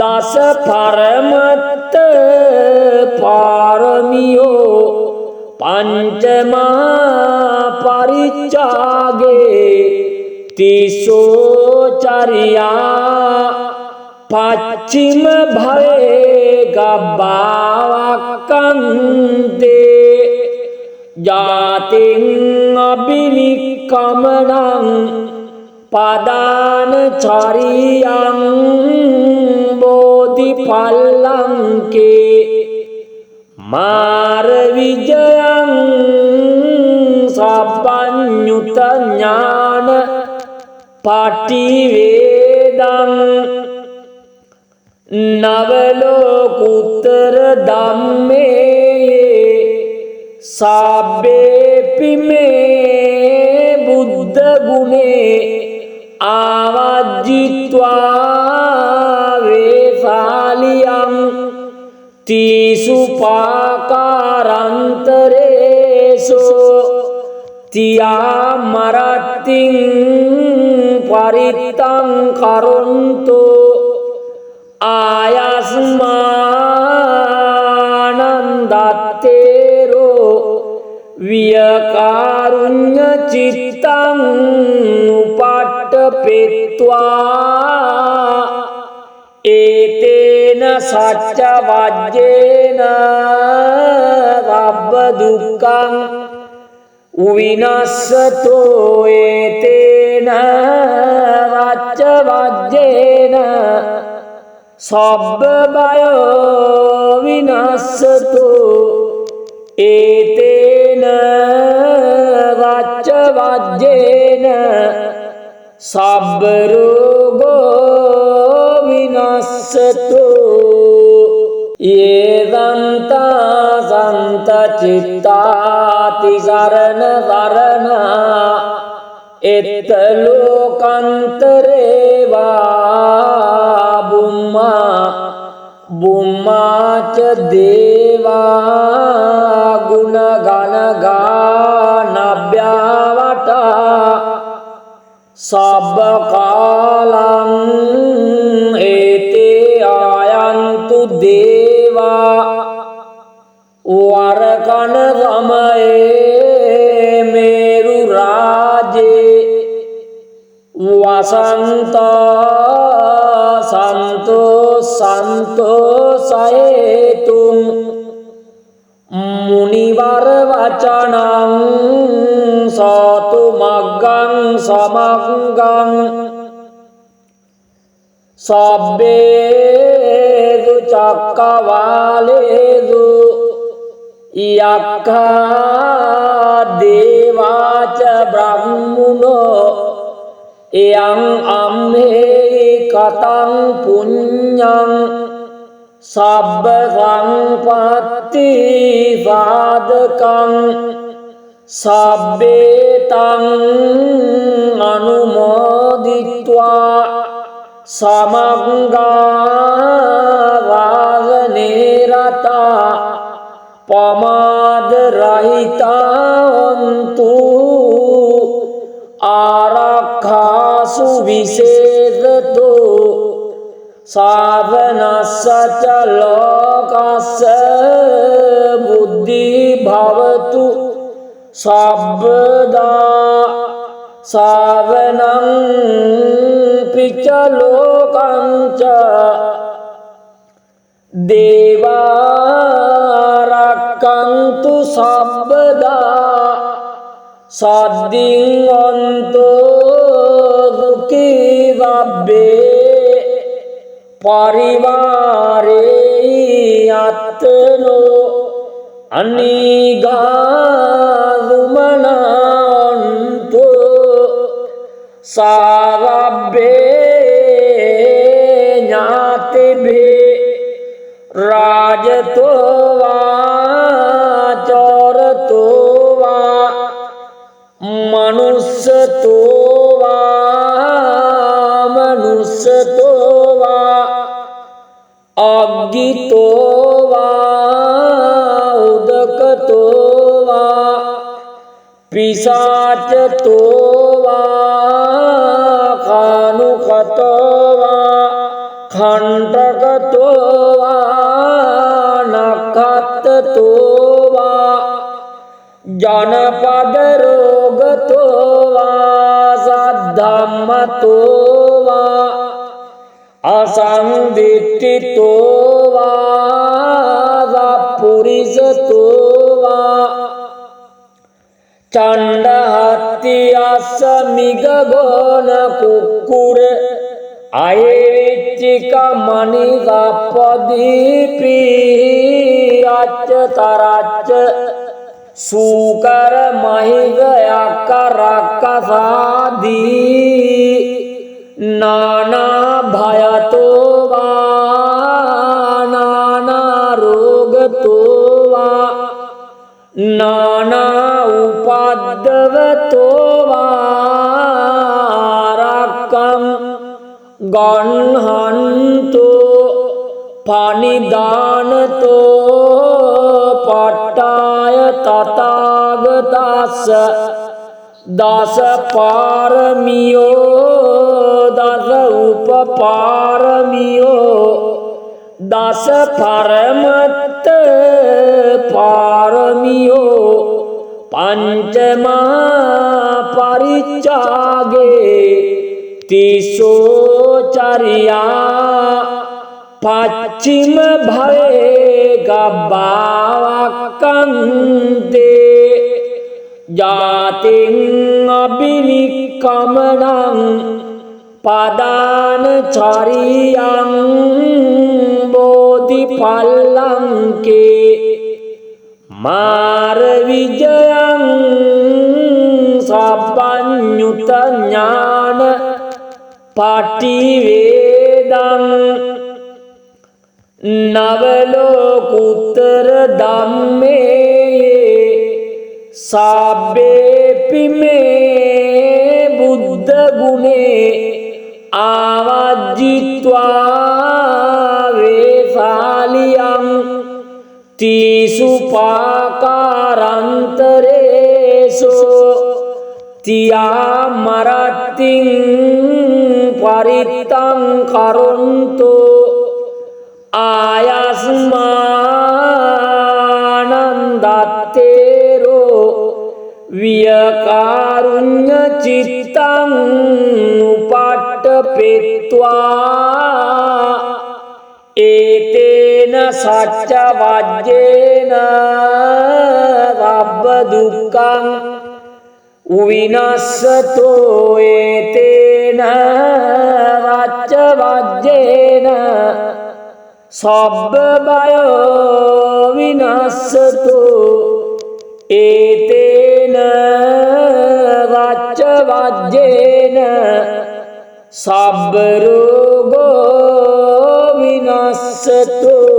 दश परमत्त पारमियो पंचमा परिचागे तिसोचर्या पश्चिम भवे गब्बावकन्ते जातिं अभिनिक्कमनं पदानचर्यं बोधिफलंके मारविजयं सब्बन्युतज्ञान पाटिवेदं नवलोकुत्तर धम्मे साब्बेपि मे बुद्ध गुणे आवाजित्वा वेशालियं तीसु पाकारान्तरेषु तियामरतिं परितं करोन्तु आयास्मानन्दतेरो वियकारुण्यचित्तं उपट्टपेत्वा एतेन सच्चवाज्येन रब्बदुःखं विनश्यतो एतेन सच्चवाज्येन सब्बभयो विनश्यतो एतेन सच्चवाज्येन सब्बरोगो विनश्यतो ये दन्ता सन्तचित्तातिशरणशरणा एत्तलोकान्तरे वा बुम्मा च देवा गुणगणगानव्यावटा सब्बकालं एते आयन्तु देवा वरकनसमये मेरुराजे वसन्ता सन्तोषयितुं मुनिवरवचनं सतुमग्गं समग्गं सब्बेषु चक्रवालेषु यक्खा देवा च ब्रह्मणो यं अम्हे कथं पुण्यं सब्बसम्पत्तिसाधकं सब्बेतं अनुमोदित्वा समग्राराधनेरता प्रमादरहिता हन्तु आरक्षासु विशेषतो साधनस्य च लोकस्य बुद्धिः भवतु सर्वदा साधनं च लोकं च देवा रक्षन्तु सर्वदा सद्दिन्वन्तो दुःखी रब्बे परिवारे आत्मनो अनिगारुमनान्तो सारब्बे ज्ञातिभि राजतो वा चोरतो वा मनुष्यतो वा मनुष्यतो वा अज्ञितो वा उदकतो वा पिशाचतो वा खानुखतो वा खण्डकतो वा नखतो वा जनपदरोगतो वा श्रद्धा ධම්මතෝ වා අසංදිට්ඨිතෝ වා සප්පුරිසතෝ වා චණ්ඩහත්ති අස්ස මිගගෝන කුක්කුර අයවිච්චික මනි සප්පදීපි අච්ච තරච්ච සූකර මහිග යක්ක රක්කසාදී නානා භයතෝ වා නානා රෝගතෝ වා නානා උපද්දවතෝ වා රක්කං ගන්හන්තෝ පනිදානතෝ පට්ටාය තථාගතස්ස දස පාරමියෝ දස උපපාරමියෝ දස පරමත්ත පාරමියෝ පංචමා පරිච්ඡාගේ තිසෝ චරියා පච්චිම භවේ ගබ්බාවක්කන්තේ ජාතින් අබිනික්කමනං පදාන චරියං බෝධිපල්ලංකේ මාර විජයං සබ්බඤ්ඤුත ඥාන පටිවේදං නවලෝකුත්තර ධම්මේ සබ්බේපි මේ බුද්ධ ගුණේ ආවජ්ජිත්වා වේසාලියං තීසුපාකාරන්තරේසෝ තියා මරත්තිං පරිත්තං කරොන්තෝ ආයස්මානන්දත්තේරෝ වියකාරුඤ්ඤ චිත්තං උපට්ඨපෙත්වා ඒතේන සච්ච වජ්ජේන රබ්බ දුක්ඛං විනස්සතෝ ඒතේන රච්ච වජ්ජේන සබ්බ බයෝ විනස්සතෝ ඒතේන රච්ච වජ්ජේන සබ්බ රෝගෝ විනස්සතෝ